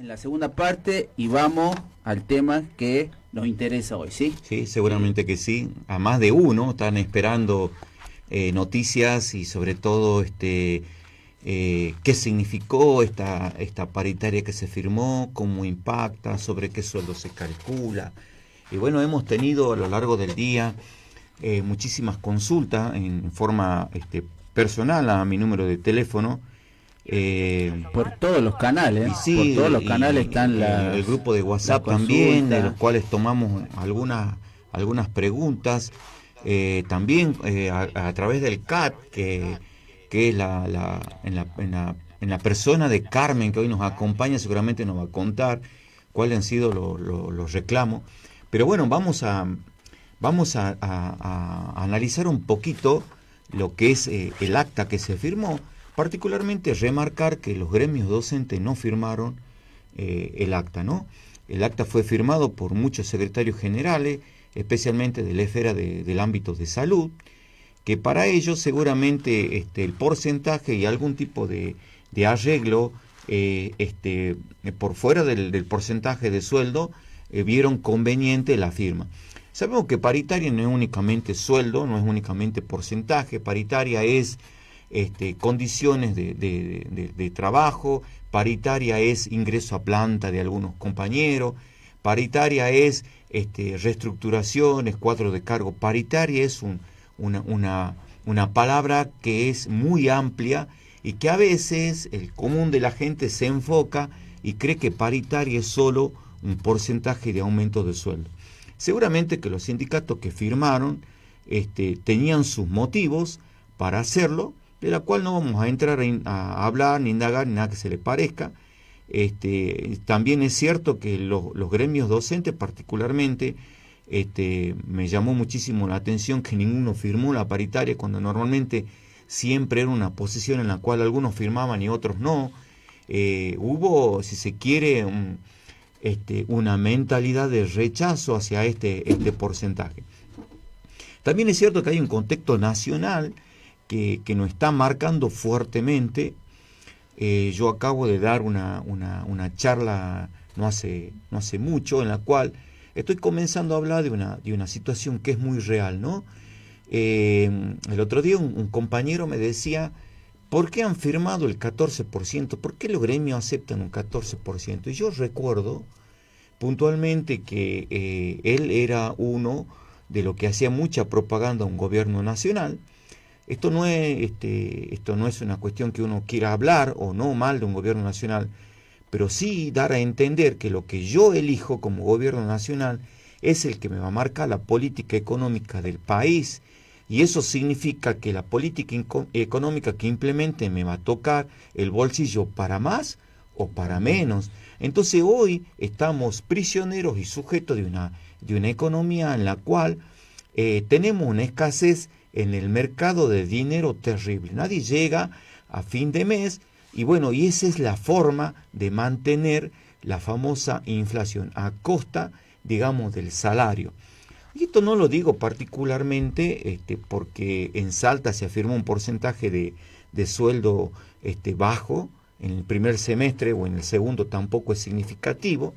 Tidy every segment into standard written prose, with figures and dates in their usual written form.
en la segunda parte y vamos al tema que nos interesa hoy, ¿sí? Sí, seguramente que sí. A más de uno están esperando noticias y sobre todo qué significó esta paritaria que se firmó, cómo impacta, sobre qué sueldo se calcula. Y bueno, hemos tenido a lo largo del día muchísimas consultas en forma personal a mi número de teléfono. Por todos los canales, Y por sí, todos los canales y están el grupo de las WhatsApp también, de los consultas. cuales tomamos algunas preguntas, también a través del CAT, que es en la persona de Carmen, que hoy nos acompaña, seguramente nos va a contar cuáles han sido los reclamos. Pero bueno, vamos a analizar un poquito lo que es el acta que se firmó, particularmente remarcar que los gremios docentes no firmaron el acta, ¿no? El acta fue firmado por muchos secretarios generales, especialmente de la esfera del ámbito de salud, que para ellos seguramente el porcentaje y algún tipo de arreglo por fuera del porcentaje de sueldo vieron conveniente la firma. Sabemos que paritaria no es únicamente sueldo, no es únicamente porcentaje, paritaria es condiciones de trabajo, paritaria es ingreso a planta de algunos compañeros, paritaria es reestructuraciones, cuadros de cargo, paritaria es una palabra que es muy amplia y que a veces el común de la gente se enfoca y cree que paritaria es solo un porcentaje de aumento de sueldo. Seguramente que los sindicatos que firmaron tenían sus motivos para hacerlo, de la cual no vamos a entrar a hablar, ni indagar, ni nada que se le parezca. También es cierto que los gremios docentes particularmente, me llamó muchísimo la atención que ninguno firmó la paritaria, cuando normalmente siempre era una posición en la cual algunos firmaban y otros no. Hubo, si se quiere, una mentalidad de rechazo hacia este porcentaje. También es cierto que hay un contexto nacional que nos está marcando fuertemente. Yo acabo de dar una charla no hace mucho, en la cual estoy comenzando a hablar de una situación que es muy real, ¿no? El otro día un compañero me decía, ¿por qué han firmado el 14%? ¿Por qué los gremios aceptan un 14%? Y yo recuerdo puntualmente que él era uno de los que hacía mucha propaganda a un gobierno nacional. Esto no es una cuestión que uno quiera hablar o no mal de un gobierno nacional, pero sí dar a entender que lo que yo elijo como gobierno nacional es el que me va a marcar la política económica del país, y eso significa que la política económica que implemente me va a tocar el bolsillo para más o para menos. Entonces hoy estamos prisioneros y sujetos de una economía en la cual tenemos una escasez en el mercado de dinero terrible. Nadie llega a fin de mes y bueno, y esa es la forma de mantener la famosa inflación a costa, digamos, del salario. Y esto no lo digo particularmente porque en Salta se afirma un porcentaje de sueldo bajo, en el primer semestre o en el segundo tampoco es significativo,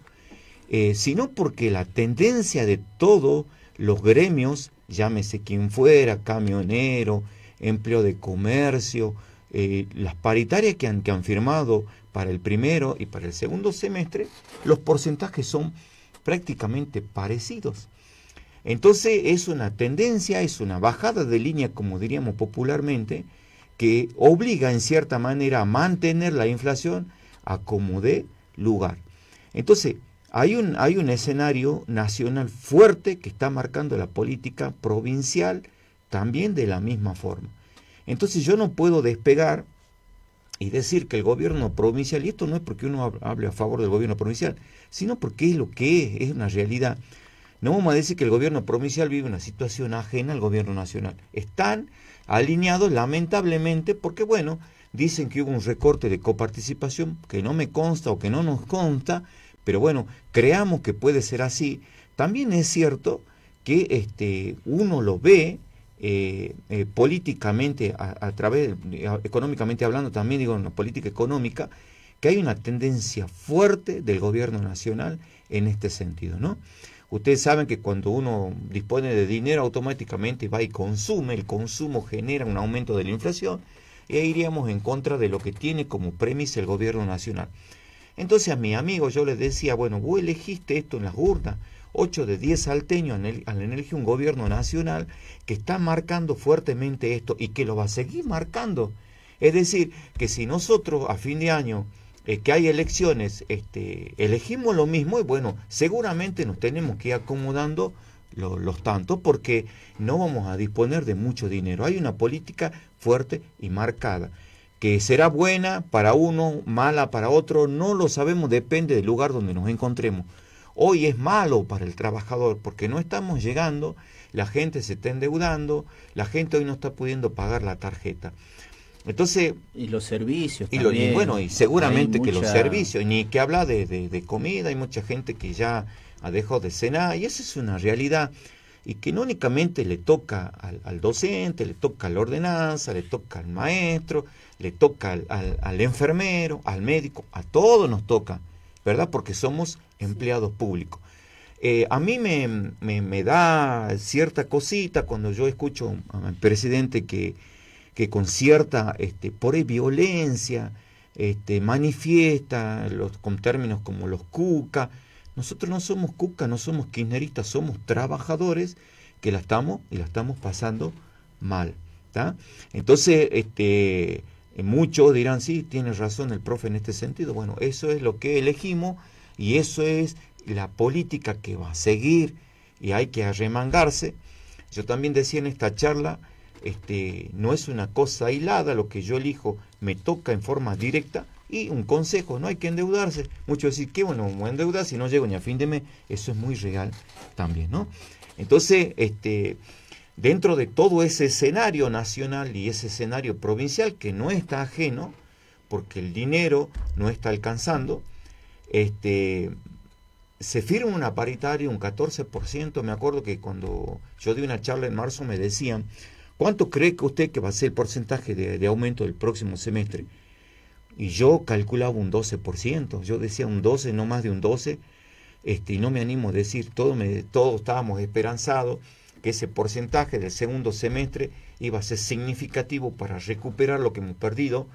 sino porque la tendencia de todos los gremios, llámese quien fuera, camionero, empleo de comercio, las paritarias que han firmado para el primero y para el segundo semestre, los porcentajes son prácticamente parecidos. Entonces es una tendencia, es una bajada de línea, como diríamos popularmente, que obliga en cierta manera a mantener la inflación a como dé lugar. Entonces, hay un escenario nacional fuerte que está marcando la política provincial también de la misma forma. Entonces yo no puedo despegar y decir que el gobierno provincial, y esto no es porque uno hable a favor del gobierno provincial, sino porque es lo que es una realidad. No vamos a decir que el gobierno provincial vive una situación ajena al gobierno nacional. Están alineados lamentablemente porque, bueno, dicen que hubo un recorte de coparticipación que no me consta o que no nos consta, pero bueno, creamos que puede ser así. También es cierto que uno lo ve políticamente, a través, económicamente hablando también, digo, en la política económica, que hay una tendencia fuerte del gobierno nacional en este sentido, ¿no? Ustedes saben que cuando uno dispone de dinero automáticamente va y consume, el consumo genera un aumento de la inflación y ahí iríamos en contra de lo que tiene como premisa el gobierno nacional. Entonces a mi amigo yo le decía, bueno, vos elegiste esto en las urnas, 8 de 10 salteños al elegir un gobierno nacional que está marcando fuertemente esto y que lo va a seguir marcando. Es decir, que si nosotros a fin de año que hay elecciones, elegimos lo mismo y bueno, seguramente nos tenemos que ir acomodando los tantos porque no vamos a disponer de mucho dinero. Hay una política fuerte y marcada, que será buena para uno, mala para otro, no lo sabemos, depende del lugar donde nos encontremos. Hoy es malo para el trabajador porque no estamos llegando, la gente se está endeudando, la gente hoy no está pudiendo pagar la tarjeta. Entonces, y los servicios y también. bueno, y seguramente que los servicios, ni que habla de comida, hay mucha gente que ya ha dejado de cenar, y esa es una realidad, y que no únicamente le toca al docente, le toca a la ordenanza, le toca al maestro, le toca al enfermero, al médico, a todos nos toca, ¿verdad? Porque somos empleados públicos. A mí me da cierta cosita cuando yo escucho al presidente que con cierta por ahí violencia manifiesta con términos como los cuca. Nosotros no somos cuca, no somos kirchneristas, somos trabajadores que la estamos pasando mal, ¿tá? Entonces muchos dirán, sí, tiene razón el profe en este sentido. Bueno, eso es lo que elegimos y eso es la política que va a seguir y hay que arremangarse. Yo también decía en esta charla, no es una cosa aislada, lo que yo elijo me toca en forma directa y un consejo, no hay que endeudarse. Muchos decir, qué bueno, me voy a endeudar si no llego ni a fin de mes, eso es muy real también, ¿no? Entonces, dentro de todo ese escenario nacional y ese escenario provincial que no está ajeno, porque el dinero no está alcanzando, se firma una paritaria, un 14%, me acuerdo que cuando yo di una charla en marzo me decían, ¿cuánto cree que usted que va a ser el porcentaje de aumento del próximo semestre? Y yo calculaba un 12%, yo decía un 12, no más de un 12, y no me animo a decir, todos estábamos esperanzados que ese porcentaje del segundo semestre iba a ser significativo para recuperar lo que hemos perdido,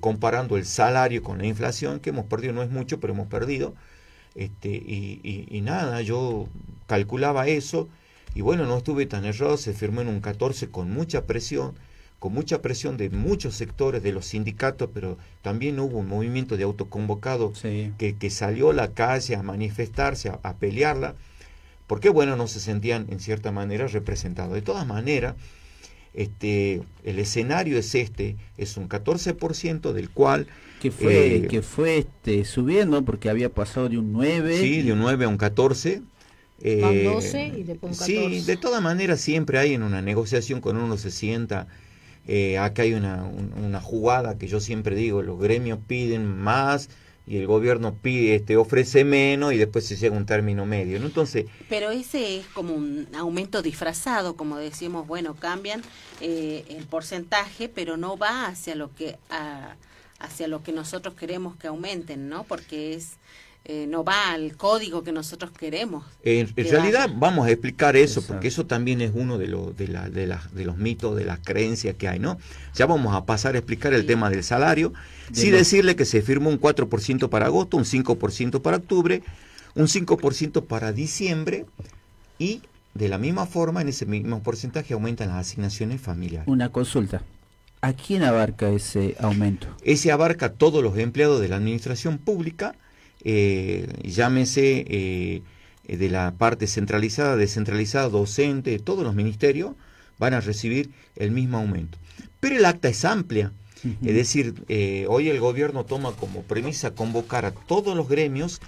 comparando el salario con la inflación, que hemos perdido, no es mucho, pero hemos perdido, y nada, yo calculaba eso, y bueno, no estuve tan errado, se firmó en un 14 con mucha presión de muchos sectores de los sindicatos, pero también hubo un movimiento de autoconvocados sí, que salió a la calle a manifestarse, a pelearla, porque bueno, no se sentían en cierta manera representados. De todas maneras, el escenario es es un 14% del cual... que fue subiendo porque había pasado de un 9. Sí, de un 9 a un 14. Un 12 y después un 14. Sí, de todas maneras siempre hay en una negociación con uno se sienta, acá hay una jugada que yo siempre digo, los gremios piden más y el gobierno pide, ofrece menos y después se llega a un término medio, ¿no? Entonces, pero ese es como un aumento disfrazado, como decimos, bueno, cambian el porcentaje, pero no va hacia lo que nosotros queremos que aumenten, ¿no? Porque no va al código que nosotros queremos. En realidad vaya. vamos a explicar eso, Exacto. porque eso también es uno de los mitos, de las creencias que hay, ¿no? Ya vamos a pasar a explicar el tema del salario. Sí decirle que se firmó un 4% para agosto, un 5% para octubre, un 5% para diciembre y de la misma forma, en ese mismo porcentaje aumentan las asignaciones familiares. Una consulta. ¿A quién abarca ese aumento? Ese abarca a todos los empleados de la administración pública, llámese de la parte centralizada, descentralizada, docente, todos los ministerios van a recibir el mismo aumento. Pero el acta es amplia, es decir, hoy el gobierno toma como premisa convocar a todos los gremios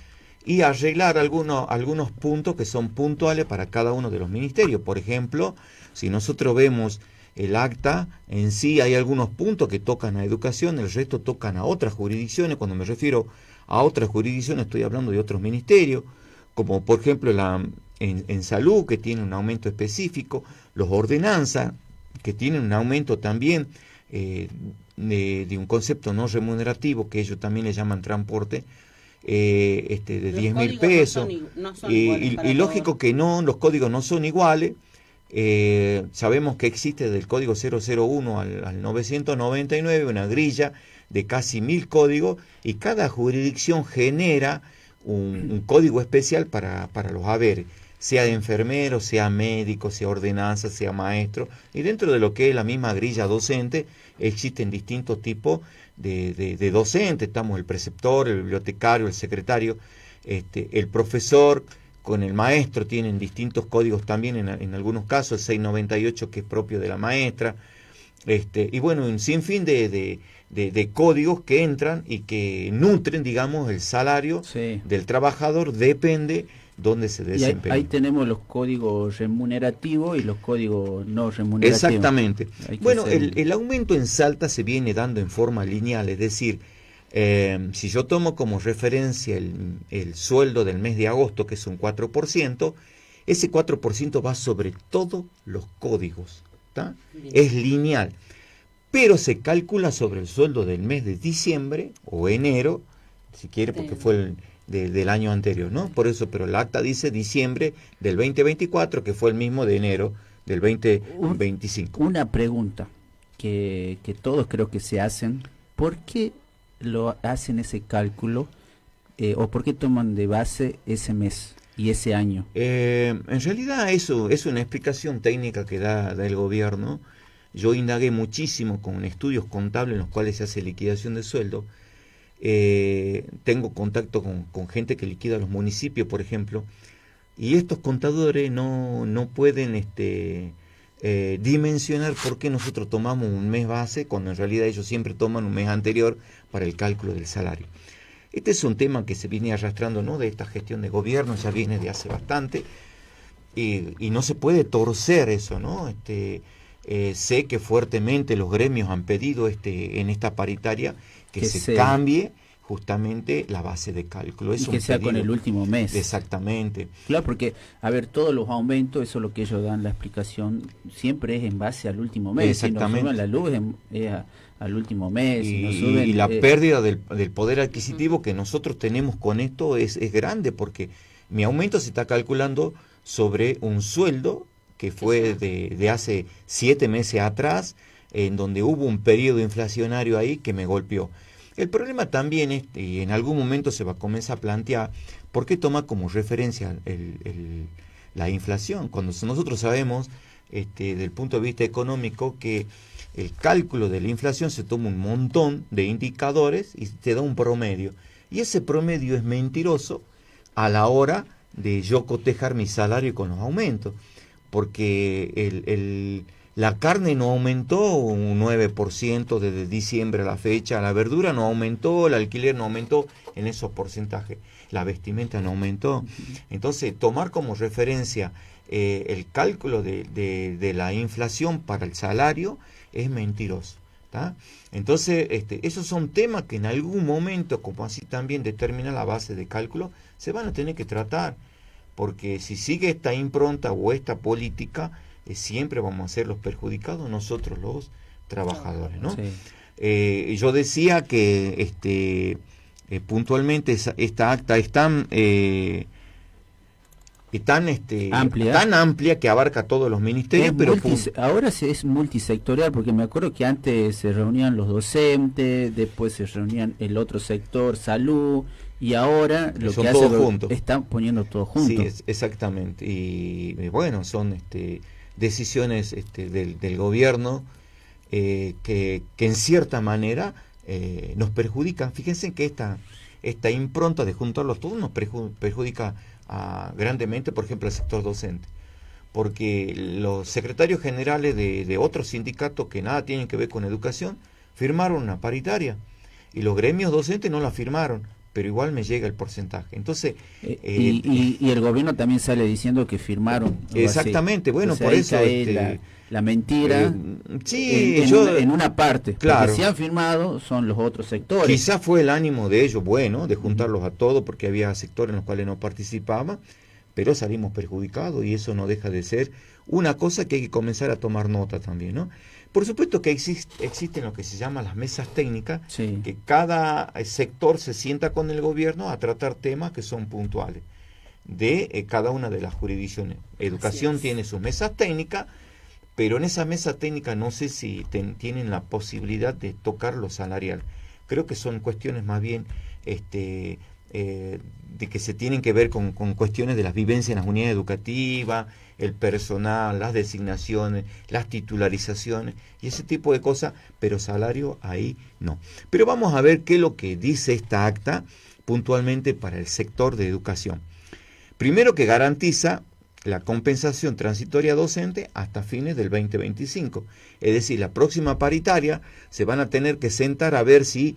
y arreglar algunos puntos que son puntuales para cada uno de los ministerios. Por ejemplo, si nosotros vemos el acta en sí, hay algunos puntos que tocan a educación, el resto tocan a otras jurisdicciones. Cuando me refiero a otras jurisdicciones estoy hablando de otros ministerios, como por ejemplo en salud, que tiene un aumento específico, los ordenanzas, que tienen un aumento también de un concepto no remunerativo, que ellos también le llaman transporte, de 10.000 pesos. No son iguales para Y lógico todos. que no, los códigos no son iguales. Sabemos que existe del código 001 al 999 una grilla de casi 1.000 códigos, y cada jurisdicción genera un código especial para los haberes, sea de enfermero, sea médico, sea ordenanza, sea maestro, y dentro de lo que es la misma grilla docente existen distintos tipos de docentes. Estamos el preceptor, el bibliotecario, el secretario, el profesor con el maestro tienen distintos códigos también, en algunos casos el 698 que es propio de la maestra, y bueno, un sinfín de códigos que entran y que nutren, digamos, el salario Sí. del trabajador, depende dónde se Y ahí, desempeña. ahí tenemos los códigos remunerativos y los códigos no remunerativos. Exactamente. Hay que Bueno, hacer- el aumento en Salta se viene dando en forma lineal, es decir, si yo tomo como referencia el sueldo del mes de agosto, que es un 4%, ese 4% va sobre todos los códigos, ¿tá? Bien. Es lineal, pero se calcula sobre el sueldo del mes de diciembre o enero, si quiere, porque fue del año anterior, ¿no? Por eso, pero el acta dice diciembre del 2024, que fue el mismo de enero del 2025. Una pregunta que todos creo que se hacen: ¿por qué lo hacen ese cálculo o por qué toman de base ese mes y ese año? En realidad eso es una explicación técnica que da el gobierno. Yo indagué muchísimo con estudios contables en los cuales se hace liquidación de sueldo. Tengo contacto con gente que liquida los municipios, por ejemplo, y estos contadores no pueden dimensionar por qué nosotros tomamos un mes base cuando en realidad ellos siempre toman un mes anterior para el cálculo del salario. Este es un tema que se viene arrastrando, ¿no?, de esta gestión de gobierno, ya viene de hace bastante, y no se puede torcer eso, ¿no? Sé que fuertemente los gremios han pedido en esta paritaria que se cambie justamente la base de cálculo. Y que sea con el último mes. Exactamente. Claro, porque, a ver, todos los aumentos, eso es lo que ellos dan la explicación, siempre es en base al último mes. Exactamente. Si nos suben la luz es al último mes. Si nos suben, y la pérdida del poder adquisitivo que nosotros tenemos con esto es grande, porque mi aumento se está calculando sobre un sueldo que fue de hace 7 meses atrás, en donde hubo un periodo inflacionario ahí que me golpeó. El problema también es, y en algún momento se va a comenzar a plantear, ¿por qué toma como referencia la inflación? Cuando nosotros sabemos, desde el punto de vista económico, que el cálculo de la inflación se toma un montón de indicadores y te da un promedio. Y ese promedio es mentiroso a la hora de yo cotejar mi salario con los aumentos. Porque la carne no aumentó un 9% desde diciembre a la fecha, la verdura no aumentó, el alquiler no aumentó en esos porcentajes, la vestimenta no aumentó. Entonces, tomar como referencia el cálculo de la inflación para el salario es mentiroso, ¿tá? Entonces, esos son temas que en algún momento, como así también determina la base de cálculo, se van a tener que tratar. Porque si sigue esta impronta o esta política, siempre vamos a ser los perjudicados nosotros los trabajadores, ¿no? Sí. Yo decía que puntualmente esta acta es tan amplia que abarca todos los ministerios, pero ahora es multisectorial, porque me acuerdo que antes se reunían los docentes, después se reunían el otro sector, salud, y ahora lo que hacen están poniendo todo junto. Sí, exactamente. Y bueno, son decisiones del gobierno que en cierta manera nos perjudican. Fíjense que esta impronta de juntarlos todos nos perjudica grandemente, por ejemplo, al sector docente. Porque los secretarios generales de otros sindicatos que nada tienen que ver con educación firmaron una paritaria y los gremios docentes no la firmaron, pero igual me llega el porcentaje. Entonces y el gobierno también sale diciendo que firmaron. Exactamente, bueno, entonces, por eso la mentira sí, en una parte, claro, porque si han firmado son los otros sectores. Quizás fue el ánimo de ellos, bueno, de juntarlos a todos, porque había sectores en los cuales no participaban, pero salimos perjudicados, y eso no deja de ser una cosa que hay que comenzar a tomar nota también, ¿no? Por supuesto que existen lo que se llama las mesas técnicas, sí, que cada sector se sienta con el gobierno a tratar temas que son puntuales de cada una de las jurisdicciones. Educación tiene sus mesas técnicas, pero en esa mesa técnica no sé si tienen la posibilidad de tocar lo salarial. Creo que son cuestiones más bien de que se tienen que ver con cuestiones de las vivencias en las unidades educativas, el personal, las designaciones, las titularizaciones y ese tipo de cosas, pero salario ahí no. Pero vamos a ver qué es lo que dice esta acta puntualmente para el sector de educación. Primero, que garantiza la compensación transitoria docente hasta fines del 2025. Es decir, la próxima paritaria se van a tener que sentar a ver si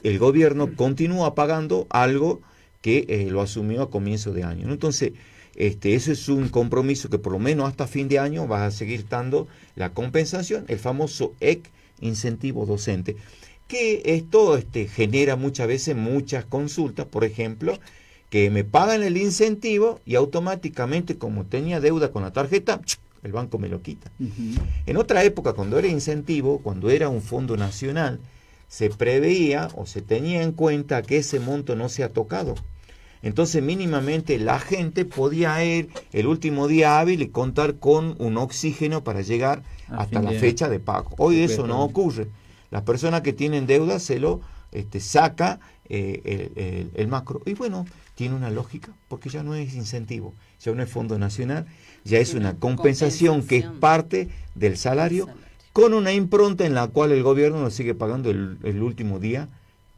el gobierno continúa pagando algo que lo asumió a comienzo de año, ¿no? Entonces, eso es un compromiso que por lo menos hasta fin de año va a seguir dando la compensación, el famoso EC, incentivo docente, que esto genera muchas veces muchas consultas, por ejemplo, que me pagan el incentivo y automáticamente, como tenía deuda con la tarjeta, el banco me lo quita. Uh-huh. En otra época, cuando era incentivo, cuando era un fondo nacional, se preveía o se tenía en cuenta que ese monto no se ha tocado. Entonces mínimamente la gente podía ir el último día hábil y contar con un oxígeno para llegar hasta la fecha de pago. Hoy eso no ocurre. Las personas que tienen deuda se lo saca el macro. Y bueno, tiene una lógica, porque ya no es incentivo, ya no es fondo nacional, ya es una compensación que es parte del salario, con una impronta en la cual el gobierno nos sigue pagando el último día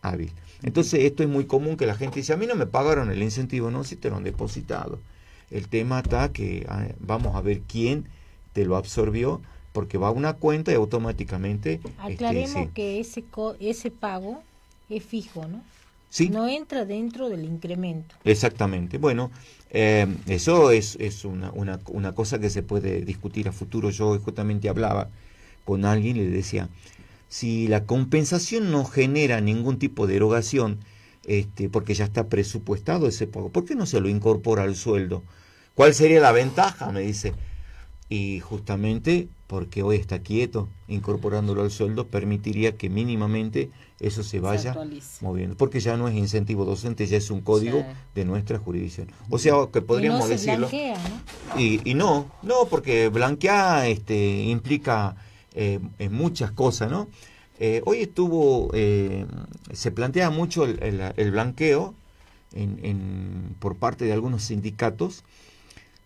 hábil. Entonces esto es muy común, que la gente dice, a mí no me pagaron el incentivo. No, si te lo han depositado. El tema está que vamos a ver quién te lo absorbió, porque va a una cuenta y automáticamente... Aclaremos que ese pago es fijo, ¿no? Sí. No entra dentro del incremento. Exactamente. Bueno, eso es una cosa que se puede discutir a futuro. Yo justamente hablaba con alguien y le decía, si la compensación no genera ningún tipo de erogación, porque ya está presupuestado ese pago, ¿por qué no se lo incorpora al sueldo? ¿Cuál sería la ventaja? Me dice. Y justamente porque hoy está quieto, incorporándolo al sueldo permitiría que mínimamente eso se vaya moviendo, porque ya no es incentivo docente, ya es un código de nuestra jurisdicción. O sea, que podríamos decirlo. Blanquea, ¿no? Y no, porque blanquear implica muchas cosas, ¿no? Hoy se plantea mucho el blanqueo por parte de algunos sindicatos,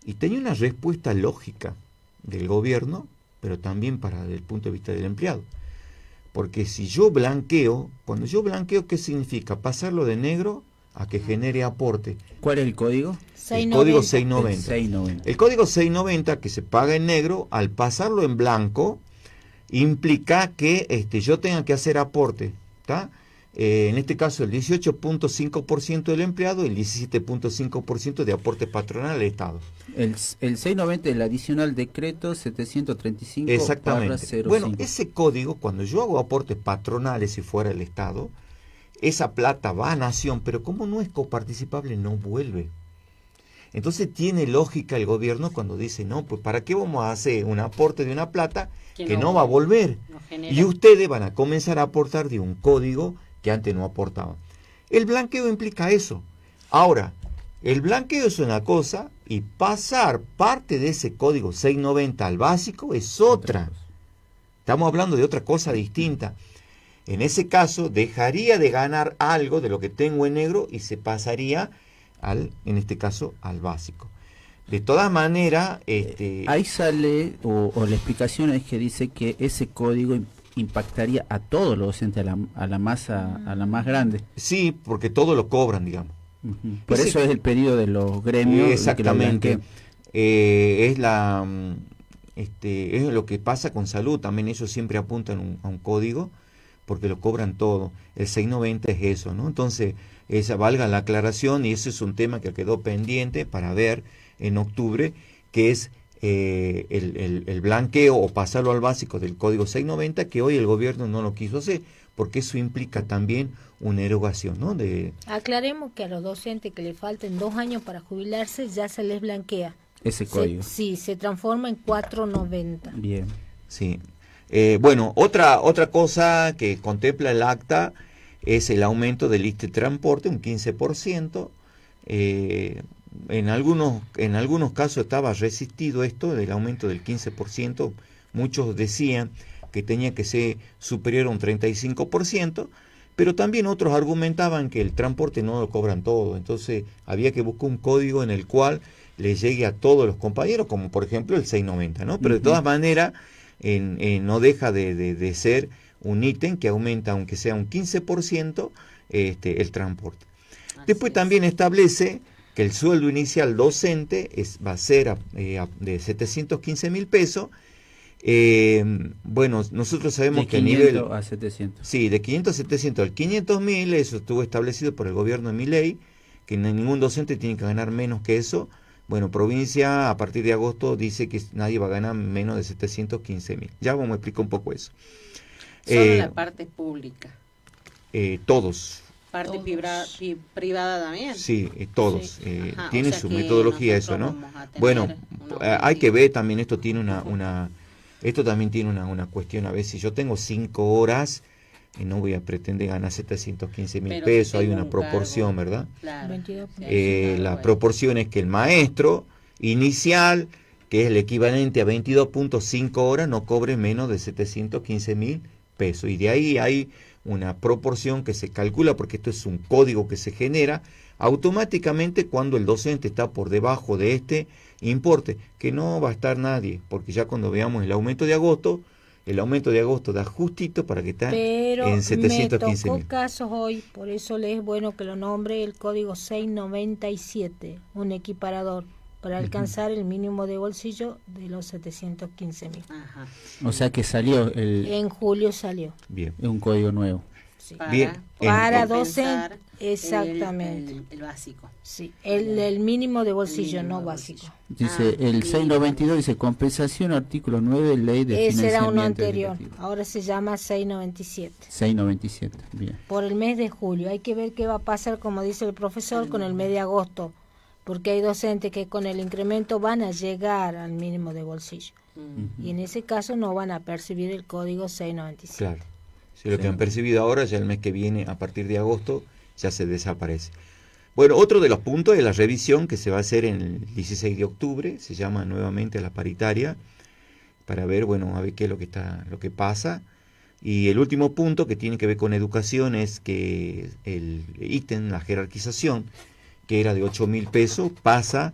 y tenía una respuesta lógica del gobierno, pero también desde el punto de vista del empleado. Porque si yo blanqueo, cuando yo blanqueo, ¿qué significa? Pasarlo de negro a que genere aporte. ¿Cuál es el código? 690. El código 690. El 690. El código 690, que se paga en negro, al pasarlo en blanco, implica que yo tenga que hacer aporte, ¿está? En este caso el 18.5% del empleado y el 17.5% de aporte patronal al Estado. El 690 es el adicional decreto 735. Exactamente. Bueno, ese código, cuando yo hago aportes patronales si fuera el Estado, esa plata va a Nación, pero como no es coparticipable, no vuelve. Entonces tiene lógica el gobierno cuando dice, no, pues ¿para qué vamos a hacer un aporte de una plata que no va a volver? Y ustedes van a comenzar a aportar de un código que antes no aportaban. El blanqueo implica eso. Ahora, el blanqueo es una cosa y pasar parte de ese código 690 al básico es otra. Estamos hablando de otra cosa distinta. En ese caso, dejaría de ganar algo de lo que tengo en negro y se pasaría en este caso, al básico. De todas maneras... Ahí sale, o la explicación es que dice que ese código impactaría a todos los docentes, a la más grande. Sí, porque todos lo cobran, digamos. Uh-huh. Por eso es el pedido de los gremios. Exactamente. Es lo que pasa con salud, también ellos siempre apuntan a un código, porque lo cobran todo. El 690 es eso, ¿no? Entonces, esa valga la aclaración, y ese es un tema que quedó pendiente para ver en octubre, que es el blanqueo o pasarlo al básico del código 690, que hoy el gobierno no lo quiso hacer, porque eso implica también una erogación, ¿no? Aclaremos que a los docentes que le falten 2 años para jubilarse ya se les blanquea. Ese código. Sí, se transforma en 490. Bien. Sí. Bueno, otra cosa que contempla el acta es el aumento del ISTE transporte, un 15%. En algunos casos estaba resistido esto del aumento del 15%. Muchos decían que tenía que ser superior a un 35%, pero también otros argumentaban que el transporte no lo cobran todo. Entonces había que buscar un código en el cual le llegue a todos los compañeros, como por ejemplo el 690, ¿no? Pero de todas maneras no deja de ser un ítem que aumenta, aunque sea un 15%, el transporte. Después también establece que el sueldo inicial docente va a ser de 715.000 pesos. Bueno, nosotros sabemos que a nivel... De 500 a 700. Sí, de 500 a 700 al 500.000, eso estuvo establecido por el gobierno de Milei, que ningún docente tiene que ganar menos que eso. Bueno, provincia a partir de agosto dice que nadie va a ganar menos de 715.000. Ya vamos a explicar un poco eso. Solo la parte pública. Todos. Parte privada también. Sí, todos. Sí. Tienen su metodología eso, ¿no? Bueno, hay que ver también, esto también tiene una cuestión. A ver, si yo tengo 5 horas, no voy a pretender ganar 715.000 pesos, si hay una proporción, cargo, ¿verdad? Claro. La proporción es que el maestro inicial, que es el equivalente a 22.5 horas, no cobre menos de 715.000 pesos. Y de ahí hay una proporción que se calcula, porque esto es un código que se genera automáticamente cuando el docente está por debajo de este importe, que no va a estar nadie, porque ya cuando veamos el aumento de agosto da justito para que está en 715.000. Pero me tocó casos hoy, por eso le es bueno que lo nombre el código 697, un equiparador, para alcanzar el mínimo de bolsillo de los 715.000. O sea que salió en julio salió. Bien. Es un código nuevo. Sí. Para docente, exactamente. El básico. Sí, el mínimo de bolsillo, no básico. Dice el 692, dice compensación artículo 9 ley de ese financiamiento. Era uno anterior, ahora se llama 697. 697, bien. Por el mes de julio, hay que ver qué va a pasar, como dice el profesor, con el mes de agosto, porque hay docentes que con el incremento van a llegar al mínimo de bolsillo. Y en ese caso no van a percibir el código 697. Claro. Si lo que han percibido ahora, ya el mes que viene, a partir de agosto, ya se desaparece. Bueno, otro de los puntos es la revisión que se va a hacer en el 16 de octubre, se llama nuevamente la paritaria, para ver, bueno, a ver qué es lo que pasa. Y el último punto que tiene que ver con educación es que el ítem, la jerarquización, que era de 8.000 pesos, pasa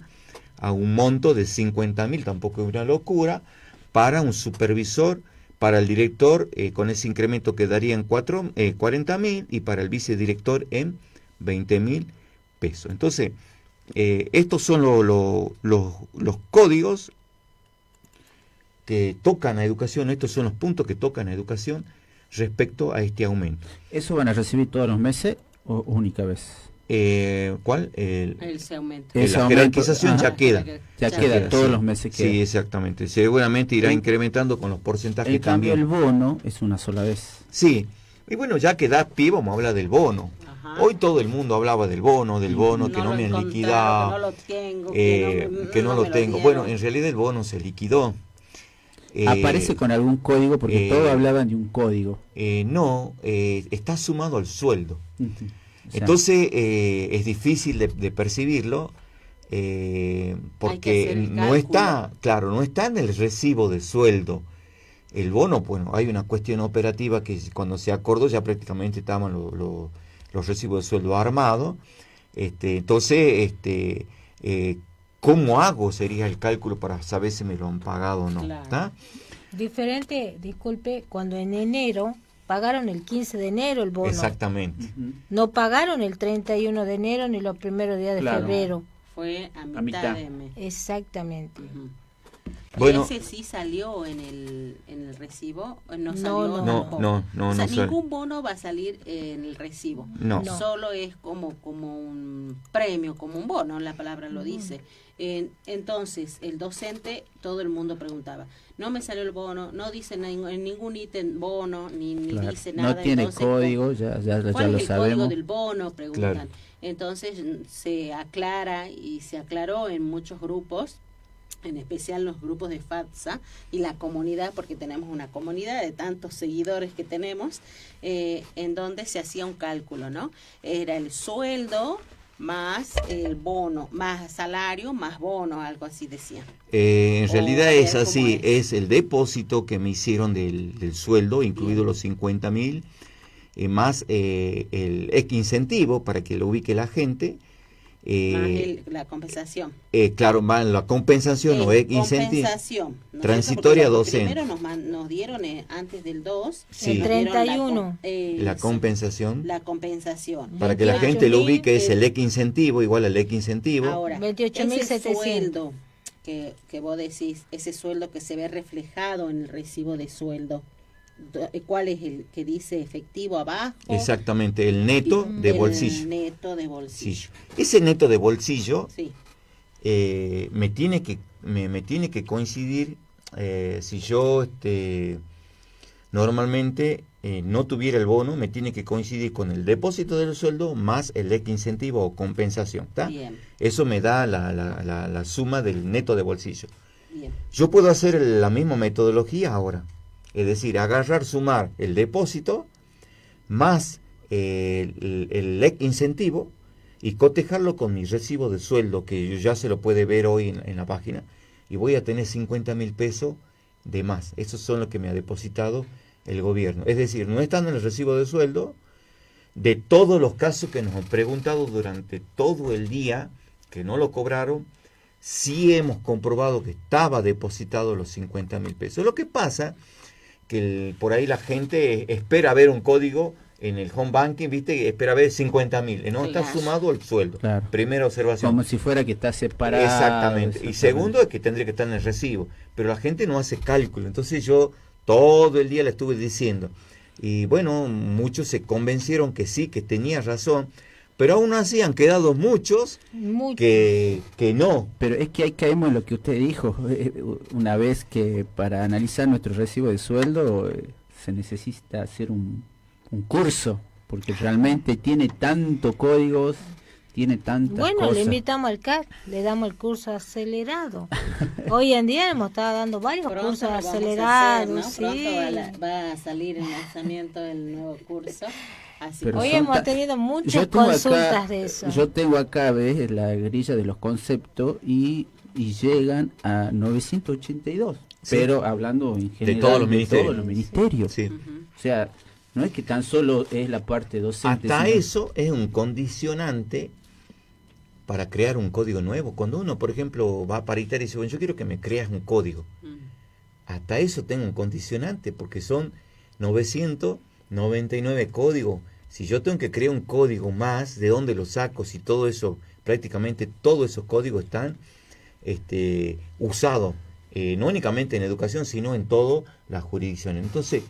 a un monto de 50.000, tampoco es una locura, para un supervisor. Para el director, con ese incremento quedaría en 40.000 y para el vicedirector en 20.000 pesos. Entonces, estos son los códigos que tocan a educación, estos son los puntos que tocan a educación respecto a este aumento. ¿Eso van a recibir todos los meses o única vez? ¿Cuál? Ese aumento. La jerarquización ya queda. Ya queda, todos los meses queda. Sí, exactamente. Seguramente irá incrementando con los porcentajes en cambio, también. El bono es una sola vez. Sí. Y bueno, ya que da pie, vamos a hablar del bono. Hoy todo el mundo hablaba del bono, que no me han liquidado. Que no lo tengo. Que no lo tengo. Bueno, en realidad el bono se liquidó. ¿Aparece con algún código? Porque todos hablaban de un código. No, está sumado al sueldo. Entonces es difícil de percibirlo porque no está en el recibo de sueldo. El bono, bueno, hay una cuestión operativa que cuando se acordó ya prácticamente estaban los recibos de sueldo armados. Entonces, ¿cómo hago? Sería el cálculo para saber si me lo han pagado o no. Claro. Diferente, disculpe, cuando en enero pagaron el 15 de enero el bono. Exactamente. No pagaron el 31 de enero ni los primeros días de febrero. Fue a mitad de mes. Exactamente. Bueno, ¿ese sí salió en el recibo? ¿No salió? No. O sea, no ningún bono va a salir en el recibo. No. Solo es como un premio, como un bono, la palabra lo dice. Entonces, el docente, todo el mundo preguntaba, no me salió el bono, no dice en ningún ítem bono, ni dice nada. No tiene entonces, código, ya lo sabemos. ¿cuál es el código del bono? Preguntan. Claro. Entonces, se aclara y se aclaró en muchos grupos en especial los grupos de FATSA y la comunidad, porque tenemos una comunidad de tantos seguidores que tenemos, en donde se hacía un cálculo, ¿no? Era el sueldo más el bono, más salario, más bono, algo así decía. En realidad es así, es el depósito que me hicieron del sueldo, incluido los 50.000, más el incentivo para que lo ubique la gente. Más la compensación. Claro, más la compensación o incentivo. Transitoria docente. Primero nos dieron antes del 2, el 31. La compensación. La compensación. Para que la gente lo ubique es el incentivo, igual al incentivo. Ahora, 28.700. ese sueldo que vos decís, ese sueldo que se ve reflejado en el recibo de sueldo, ¿cuál es el que dice efectivo abajo? Exactamente, el neto de bolsillo. El neto de bolsillo. Sí. Ese neto de bolsillo sí. me tiene que coincidir, si yo normalmente no tuviera el bono, me tiene que coincidir con el depósito del sueldo más el incentivo o compensación. ¿Tá? Bien. Eso me da la suma del neto de bolsillo. Bien. Yo puedo hacer la misma metodología ahora. Es decir, sumar el depósito más el incentivo y cotejarlo con mi recibo de sueldo, que ya se lo puede ver hoy en la página, y voy a tener 50.000 pesos de más. Esos son los que me ha depositado el gobierno. Es decir, no están en el recibo de sueldo de todos los casos que nos han preguntado durante todo el día, que no lo cobraron. Sí hemos comprobado que estaba depositado los 50.000 pesos. Lo que pasa que por ahí la gente espera ver un código en el home banking, ¿viste? Espera ver 50.000, no está sumado el sueldo. Claro. Primera observación. Como si fuera que está separado. Exactamente. Y segundo es que tendría que estar en el recibo. Pero la gente no hace cálculo. Entonces yo todo el día le estuve diciendo. Y bueno, muchos se convencieron que sí, que tenía razón. Pero aún así han quedado muchos que no. Pero es que ahí caemos en lo que usted dijo, una vez que para analizar nuestro recibo de sueldo se necesita hacer un curso, porque realmente tiene tantos códigos, tiene tantas cosas. Bueno, le invitamos al CAT, le damos el curso acelerado. Hoy en día hemos estado dando varios cursos acelerados. Hacer, ¿no? Pronto va a salir el lanzamiento del nuevo curso. Hoy hemos tenido muchas consultas acá, de eso. Yo tengo acá, ves, la grilla de los conceptos y llegan a 982, sí. Pero hablando en general de todos los ministerios. Sí. O sea, no es que tan solo es la parte docente. Hasta sino... eso es un condicionante para crear un código nuevo. Cuando uno, por ejemplo, va a paritaria y dice, bueno, yo quiero que me creas un código. Hasta eso tengo un condicionante, porque son 999 códigos. Si yo tengo que crear un código más, ¿de dónde lo saco? Si todo eso, prácticamente todos esos códigos están usados, no únicamente en educación, sino en todas las jurisdicciones. Entonces,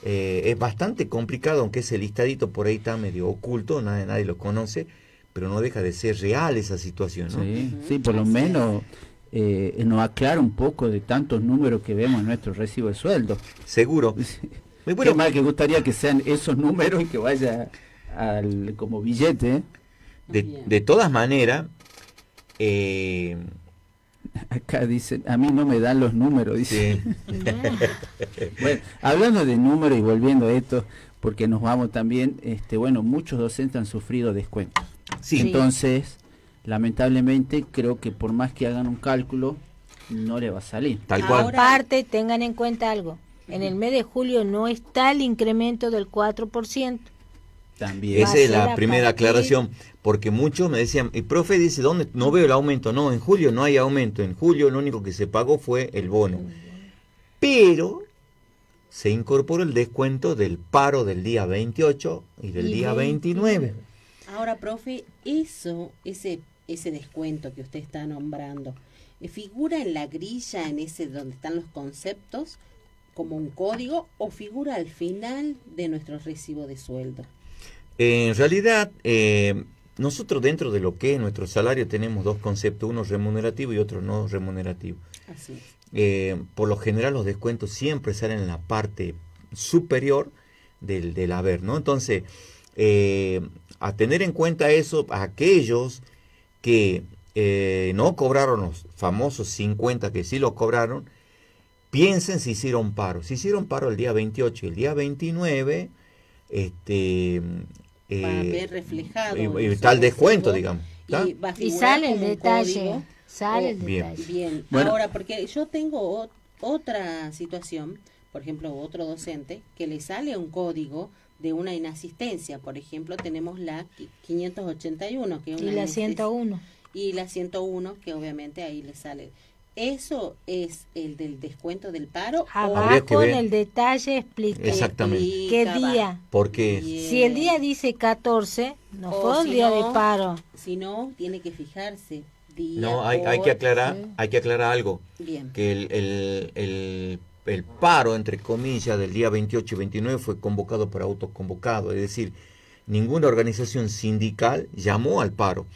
es bastante complicado, aunque ese listadito por ahí está medio oculto, nadie lo conoce, pero no deja de ser real esa situación, ¿no? Sí, por lo menos nos aclara un poco de tantos números que vemos en nuestro recibo de sueldo. Seguro. Muy bueno. Qué mal que gustaría que sean esos números y que vaya como billete. De todas maneras, acá dicen, a mí no me dan los números, dice. Sí. Bueno, hablando de números y volviendo a esto, porque nos vamos también, bueno, muchos docentes han sufrido descuentos. Sí. Entonces, lamentablemente, creo que por más que hagan un cálculo, no le va a salir. Tal cual. Aparte, tengan en cuenta algo. En el mes de julio no está el incremento del 4%. También. Esa es la primera aclaración, porque muchos me decían, el profe dice, ¿dónde? No veo el aumento. No, en julio no hay aumento. En julio lo único que se pagó fue el bono. Pero se incorporó el descuento del paro del día 28 y del día 29. Ahora, profe, ese descuento que usted está nombrando, ¿figura en la grilla, en ese donde están los conceptos, como un código, o figura al final de nuestro recibo de sueldo? En realidad, nosotros dentro de lo que es nuestro salario tenemos dos conceptos, uno remunerativo y otro no remunerativo. Así. Por lo general los descuentos siempre salen en la parte superior del haber, ¿no? Entonces, a tener en cuenta eso, a aquellos que no cobraron los famosos 50 que sí lo cobraron, piensen si hicieron paro. Si hicieron paro el día 28 y el día 29, va a ver reflejado tal descuento, digamos. Y sale el detalle. Bien. Bueno. Ahora, porque yo tengo otra situación, por ejemplo, otro docente, que le sale un código de una inasistencia. Por ejemplo, tenemos la 581, que es una y la 101. Y la 101, que obviamente ahí le sale. ¿Eso es el del descuento del paro? Abajo en el detalle explica. Exactamente. ¿Qué día? Porque si el día dice 14, no fue el día de paro. Si no, tiene que fijarse. No, hay que aclarar algo. Bien. Que el paro, entre comillas, del día 28 y 29 fue convocado por autoconvocado. Es decir, ninguna organización sindical llamó al paro.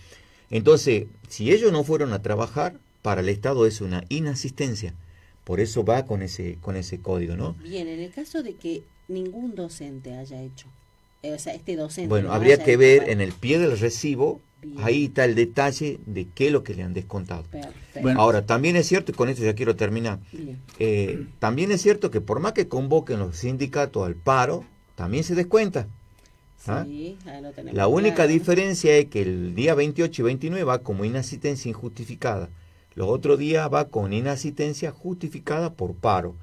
Entonces, si ellos no fueron a trabajar, para el Estado es una inasistencia. Por eso va con ese código, ¿no? Bien, en el caso de que ningún docente haya hecho, o sea, este docente... Bueno, habría que ver en el pie del recibo, bien, ahí está el detalle de qué es lo que le han descontado. Bueno, ahora, también es cierto, y con esto ya quiero terminar, también es cierto que por más que convoquen los sindicatos al paro, también se descuenta. ¿Ah? Sí, ahí lo tenemos la única claro. diferencia es que el día 28 y 29 va como inasistencia injustificada. Los otros días va con inasistencia justificada por paro,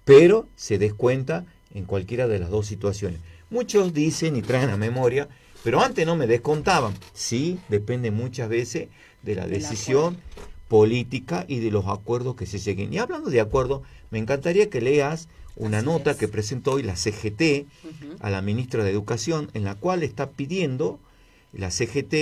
pero se descuenta en cualquiera de las dos situaciones. Muchos dicen y traen a memoria, pero antes no me descontaban. Sí, depende muchas veces de la decisión política y de los acuerdos que se lleguen. Y hablando de acuerdos, me encantaría que leas una nota que presentó hoy la CGT a la ministra de Educación, en la cual está pidiendo, la CGT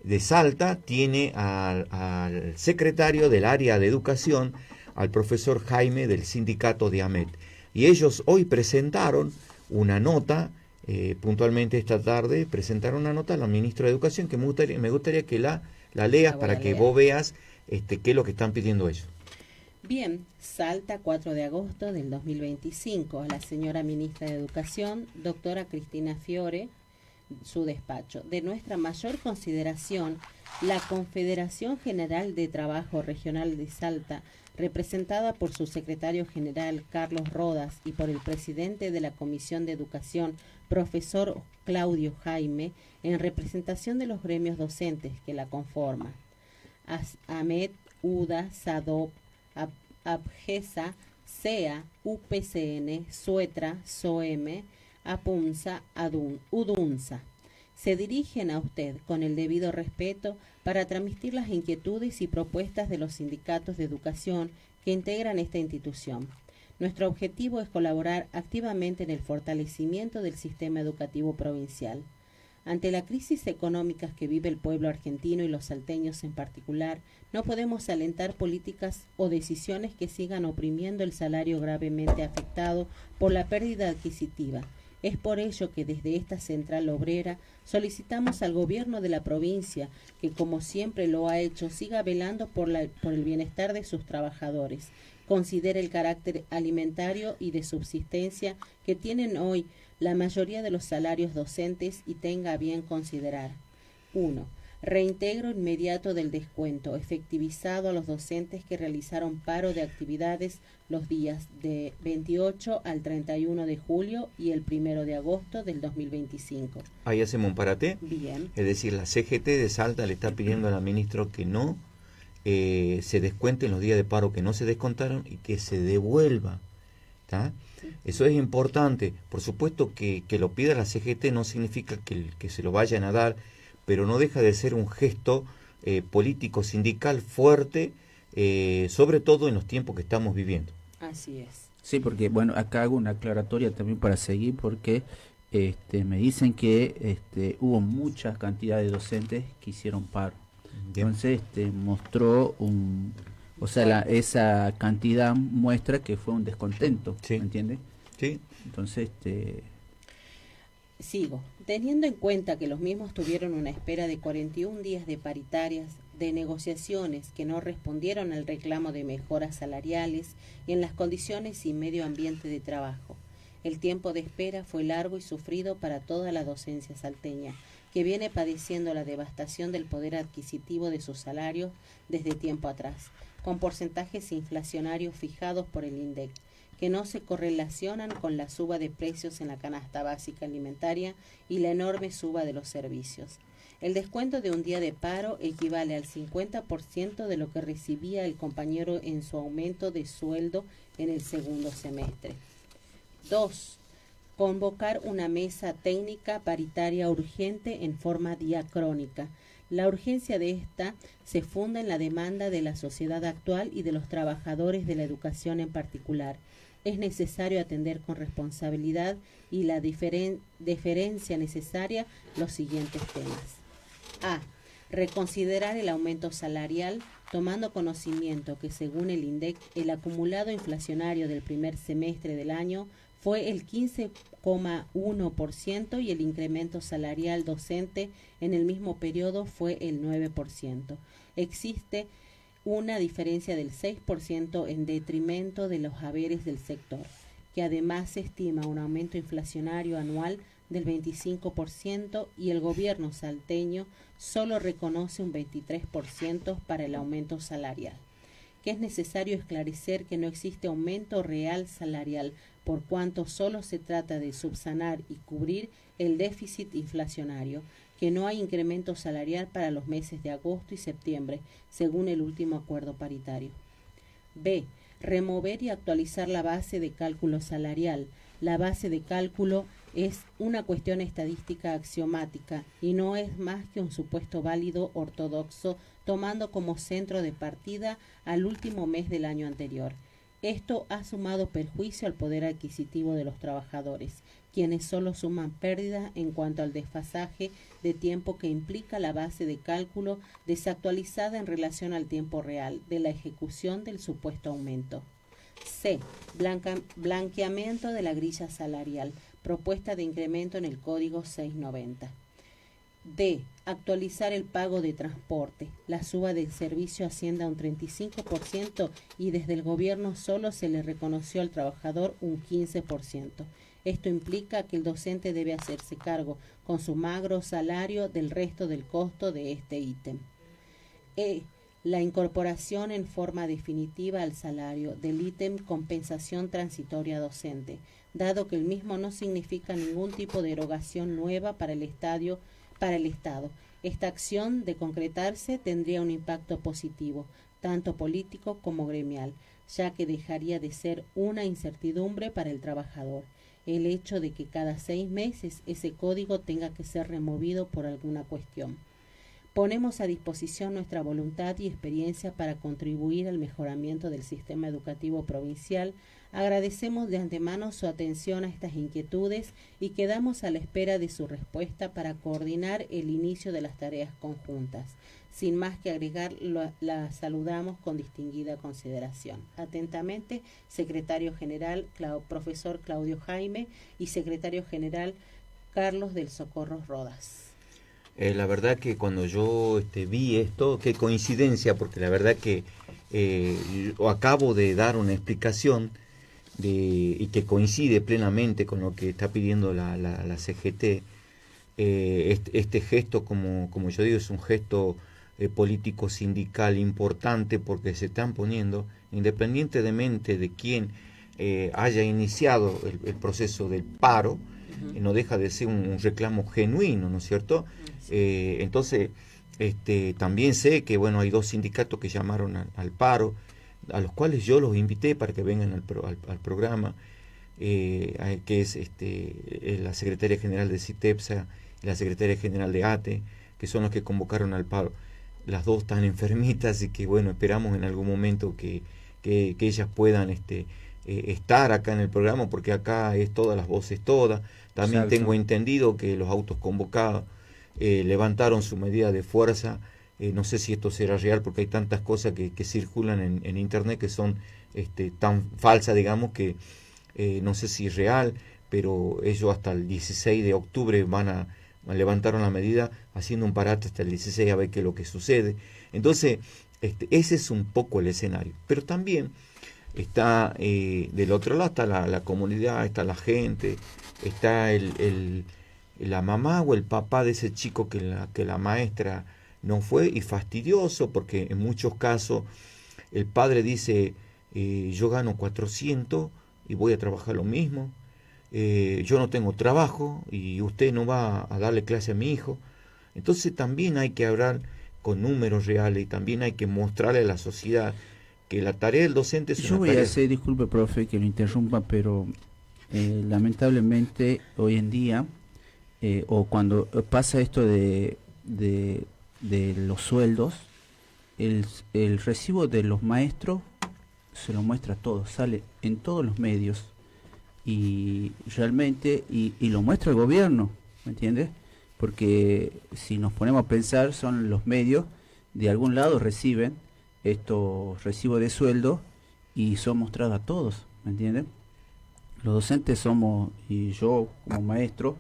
de Salta tiene al secretario del área de educación, al profesor Jaime del sindicato de AMET. Y ellos hoy presentaron una nota, puntualmente esta tarde, presentaron una nota a la ministra de Educación que me gustaría que la leas para que vos veas qué es lo que están pidiendo ellos. Bien, Salta, 4 de agosto del 2025, a la señora ministra de Educación, doctora Cristina Fiore, su despacho. De nuestra mayor consideración, la Confederación General de Trabajo Regional de Salta, representada por su secretario general Carlos Rodas y por el presidente de la Comisión de Educación, profesor Claudio Jaime, en representación de los gremios docentes que la conforman. AMET, UDA, SADOP, ABGESA, SEA, UPCN, SUETRA, SOEM, APUNSA, UDUNSA. Se dirigen a usted con el debido respeto para transmitir las inquietudes y propuestas de los sindicatos de educación que integran esta institución. Nuestro objetivo es colaborar activamente en el fortalecimiento del sistema educativo provincial. Ante la crisis económica que vive el pueblo argentino y los salteños en particular, no podemos alentar políticas o decisiones que sigan oprimiendo el salario gravemente afectado por la pérdida adquisitiva. Es por ello que desde esta central obrera solicitamos al gobierno de la provincia que, como siempre lo ha hecho, siga velando por el bienestar de sus trabajadores. Considere el carácter alimentario y de subsistencia que tienen hoy la mayoría de los salarios docentes y tenga a bien considerar. 1. Reintegro inmediato del descuento efectivizado a los docentes que realizaron paro de actividades los días de 28 al 31 de julio y el 1 de agosto del 2025. Ahí hacemos un parate. Bien. Es decir, la CGT de Salta le está pidiendo a la ministra que no se descuenten los días de paro que no se descontaron y que se devuelva. ¿Tá? Sí. Eso es importante. Por supuesto que lo pida la CGT no significa que se lo vayan a dar, pero no deja de ser un gesto político sindical fuerte, sobre todo en los tiempos que estamos viviendo. Así es. Sí, porque bueno, acá hago una aclaratoria también para seguir, porque me dicen que hubo muchas cantidades de docentes que hicieron paro. Bien. Entonces mostró esa cantidad muestra que fue un descontento, sí. ¿Me entiendes? Sí. Entonces Sigo. Teniendo en cuenta que los mismos tuvieron una espera de 41 días de paritarias, de negociaciones que no respondieron al reclamo de mejoras salariales y en las condiciones y medio ambiente de trabajo. El tiempo de espera fue largo y sufrido para toda la docencia salteña, que viene padeciendo la devastación del poder adquisitivo de sus salarios desde tiempo atrás, con porcentajes inflacionarios fijados por el INDEC, que no se correlacionan con la suba de precios en la canasta básica alimentaria y la enorme suba de los servicios. El descuento de un día de paro equivale al 50% de lo que recibía el compañero en su aumento de sueldo en el segundo semestre. 2. Convocar una mesa técnica paritaria urgente en forma diacrónica. La urgencia de esta se funda en la demanda de la sociedad actual y de los trabajadores de la educación en particular. Es necesario atender con responsabilidad y la deferencia necesaria los siguientes temas. A. Reconsiderar el aumento salarial, tomando conocimiento que según el INDEC, el acumulado inflacionario del primer semestre del año fue el 15,1% y el incremento salarial docente en el mismo periodo fue el 9%. Existe una diferencia del 6% en detrimento de los haberes del sector, que además se estima un aumento inflacionario anual del 25% y el gobierno salteño solo reconoce un 23% para el aumento salarial. Que es necesario esclarecer que no existe aumento real salarial, por cuanto solo se trata de subsanar y cubrir el déficit inflacionario, que no hay incremento salarial para los meses de agosto y septiembre, según el último acuerdo paritario. B. Remover y actualizar la base de cálculo salarial. La base de cálculo es una cuestión estadística axiomática y no es más que un supuesto válido ortodoxo, tomando como centro de partida al último mes del año anterior. Esto ha sumado perjuicio al poder adquisitivo de los trabajadores, quienes solo suman pérdida en cuanto al desfasaje de tiempo que implica la base de cálculo desactualizada en relación al tiempo real de la ejecución del supuesto aumento. C. Blanqueamiento de la grilla salarial, propuesta de incremento en el Código 690. D. Actualizar el pago de transporte. La suba del servicio asciende a un 35% y desde el gobierno solo se le reconoció al trabajador un 15%. Esto implica que el docente debe hacerse cargo con su magro salario del resto del costo de este ítem. E. La incorporación en forma definitiva al salario del ítem compensación transitoria docente, dado que el mismo no significa ningún tipo de erogación nueva para el Estado. Esta acción, de concretarse, tendría un impacto positivo, tanto político como gremial, ya que dejaría de ser una incertidumbre para el trabajador el hecho de que cada 6 meses ese código tenga que ser removido por alguna cuestión. Ponemos a disposición nuestra voluntad y experiencia para contribuir al mejoramiento del sistema educativo provincial. Agradecemos de antemano su atención a estas inquietudes y quedamos a la espera de su respuesta para coordinar el inicio de las tareas conjuntas. Sin más que agregar, la saludamos con distinguida consideración. Atentamente, Secretario General, Profesor Claudio Jaime, y Secretario General Carlos del Socorro Rodas. La verdad que cuando yo vi esto, qué coincidencia, porque la verdad que acabo de dar una explicación y que coincide plenamente con lo que está pidiendo la CGT. Este gesto, como yo digo, es un gesto político sindical importante, porque se están poniendo, independientemente de quién haya iniciado el proceso del paro, no deja de ser un reclamo genuino, ¿no es cierto? Entonces, también sé que hay 2 sindicatos que llamaron al paro, a los cuales yo los invité para que vengan al programa, que es la Secretaria General de CITEPSA y la Secretaria General de ATE, que son los que convocaron al paro. Las 2 están enfermitas y que esperamos en algún momento que ellas puedan estar acá en el programa, porque acá es todas las voces todas. También Exacto. Tengo entendido que los autos convocados levantaron su medida de fuerza. No sé si esto será real, porque hay tantas cosas que circulan en internet que son tan falsas, digamos, que no sé si es real, pero ellos hasta el 16 de octubre levantaron la medida, haciendo un parate hasta el 16 a ver qué es lo que sucede. Entonces, ese es un poco el escenario. Pero también está del otro lado está la comunidad, está la gente, está la mamá o el papá de ese chico que la maestra no fue, y fastidioso porque en muchos casos el padre dice, yo gano 400 y voy a trabajar lo mismo, yo no tengo trabajo y usted no va a darle clase a mi hijo. Entonces también hay que hablar con números reales y también hay que mostrarle a la sociedad que la tarea del docente es Yo voy a hacer, disculpe profe que lo interrumpa, pero lamentablemente hoy en día, o cuando pasa esto de los sueldos, el recibo de los maestros se lo muestra todo, sale en todos los medios y realmente, y lo muestra el gobierno, ¿me entiendes? Porque si nos ponemos a pensar, son los medios, de algún lado reciben estos recibos de sueldo y son mostrados a todos, ¿me entienden? Los docentes somos, y yo como maestro,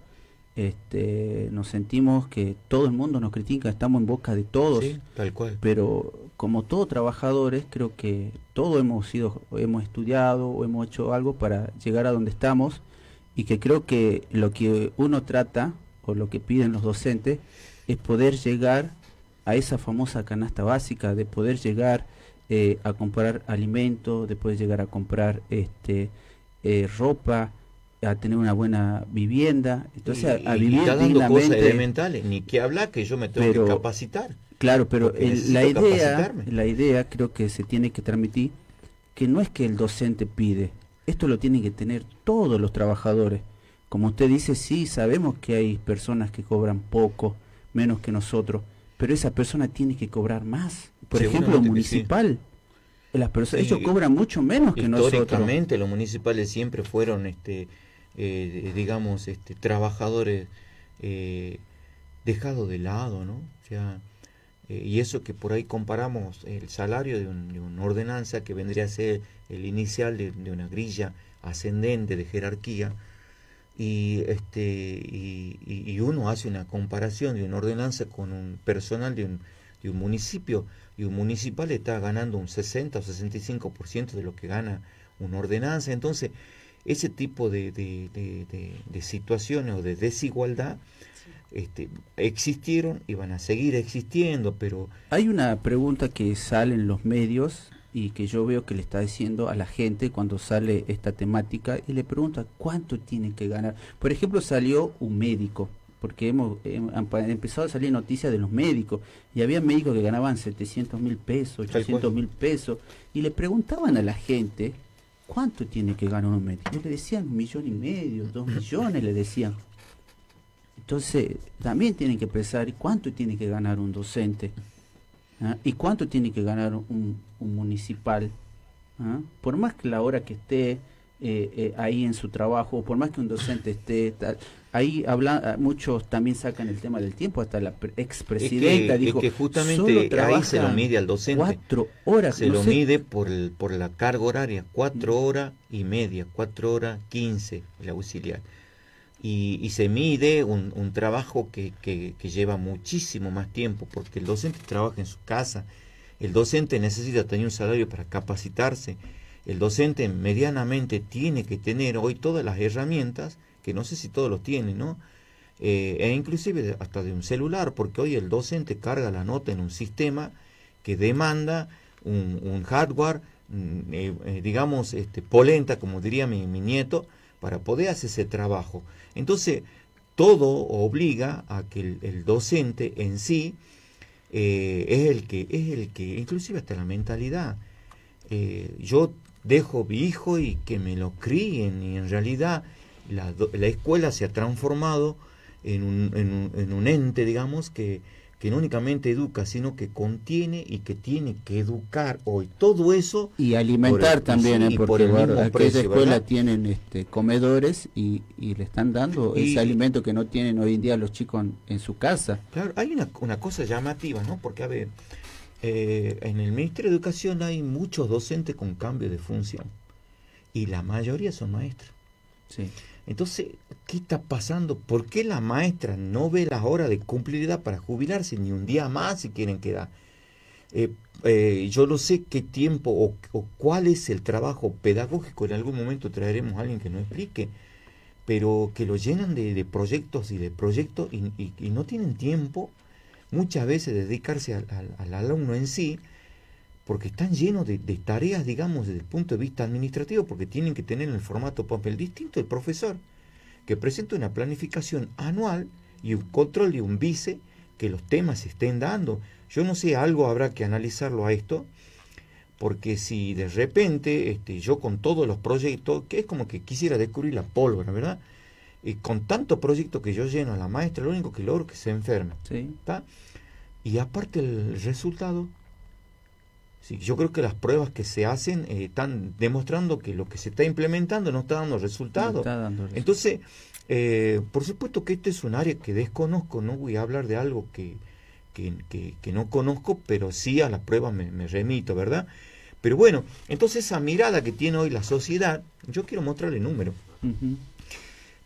nos sentimos que todo el mundo nos critica, estamos en boca de todos, sí, tal cual. Pero como todos trabajadores, creo que todos hemos estudiado o hemos hecho algo para llegar a donde estamos, y que creo que lo que uno trata o lo que piden los docentes es poder llegar a esa famosa canasta básica, de poder llegar a comprar alimentos, de poder llegar a comprar ropa, a tener una buena vivienda, entonces a vivir está dando cosas elementales, ni que hablar que yo me tengo que capacitar. Claro, pero la idea creo que se tiene que transmitir que no es que el docente pide, esto lo tienen que tener todos los trabajadores. Como usted dice, sí, sabemos que hay personas que cobran poco, menos que nosotros, pero esa persona tiene que cobrar más. Por ejemplo, municipal. Sí. Las personas, ellos cobran mucho menos que nosotros. Históricamente los municipales siempre fueron, trabajadores dejados de lado, ¿no? O sea, y eso que por ahí comparamos el salario de una ordenanza que vendría a ser el inicial de una grilla ascendente de jerarquía, y uno hace una comparación de una ordenanza con un personal de un municipio, y un municipal está ganando un 60 o 65% de lo que gana una ordenanza. Entonces ese tipo de situaciones o de desigualdad existieron y van a seguir existiendo. Pero hay una pregunta que sale en los medios y que yo veo que le está diciendo a la gente cuando sale esta temática, y le pregunta cuánto tiene que ganar. Por ejemplo, salió un médico, porque hemos empezado a salir noticias de los médicos, y había médicos que ganaban 700.000 pesos, 800.000 pesos, y le preguntaban a la gente cuánto tiene que ganar un médico. Y le decían 1,5 millones, 2 millones le decían. Entonces también tienen que pensar cuánto tiene que ganar un docente, ¿ah? Y cuánto tiene que ganar un municipal, ¿ah? Por más que la hora que esté ahí en su trabajo, por más que un docente esté ahí, muchos también sacan el tema del tiempo, hasta la expresidenta dijo que justamente ahí se lo mide al docente 4 horas, se lo mide por la carga horaria, 4 horas y media, 4 horas 15 el auxiliar, y se mide un trabajo que lleva muchísimo más tiempo, porque el docente trabaja en su casa, el docente necesita tener un salario para capacitarse, el docente medianamente tiene que tener hoy todas las herramientas, que no sé si todos los tienen, ¿no? E inclusive hasta de un celular, porque hoy el docente carga la nota en un sistema que demanda un hardware, digamos, polenta, como diría mi nieto, para poder hacer ese trabajo. Entonces, todo obliga a que el docente en sí es el que, inclusive hasta la mentalidad, yo dejo mi hijo y que me lo críen, y en realidad la escuela se ha transformado en un ente, digamos, que no únicamente educa, sino que contiene y que tiene que educar hoy. Todo eso... Y alimentar también, porque aquella escuela tienen comedores y le están dando ese alimento que no tienen hoy en día los chicos en su casa. Claro, hay una cosa llamativa, ¿no? Porque, a ver, en el Ministerio de Educación hay muchos docentes con cambio de función, y la mayoría son maestros. Sí. Entonces, ¿qué está pasando? ¿Por qué la maestra no ve la hora de cumplir edad para jubilarse ni un día más si quieren quedar? Yo no sé qué tiempo o cuál es el trabajo pedagógico. En algún momento traeremos a alguien que nos explique. pero que lo llenan de proyectos y de proyectos y no tienen tiempo muchas veces de dedicarse al alumno en sí, porque están llenos de tareas, digamos, desde el punto de vista administrativo, porque tienen que tener el formato papel distinto del profesor, que presenta una planificación anual y un control y un vice, que los temas se estén dando. Yo no sé, algo habrá que analizarlo a esto, porque si de repente yo con todos los proyectos, que es como que quisiera descubrir la pólvora, ¿verdad? Y con tantos proyectos que yo lleno a la maestra, lo único que logro es que se enferma. Sí. ¿Está? Y aparte el resultado, sí, yo creo que las pruebas que se hacen están demostrando que lo que se está implementando no está dando resultados. No está dando resultado. Entonces, por supuesto que este es un área que desconozco, no voy a hablar de algo que no conozco, pero sí a las pruebas me remito, ¿verdad? Pero bueno, entonces esa mirada que tiene hoy la sociedad, yo quiero mostrarle números. Uh-huh.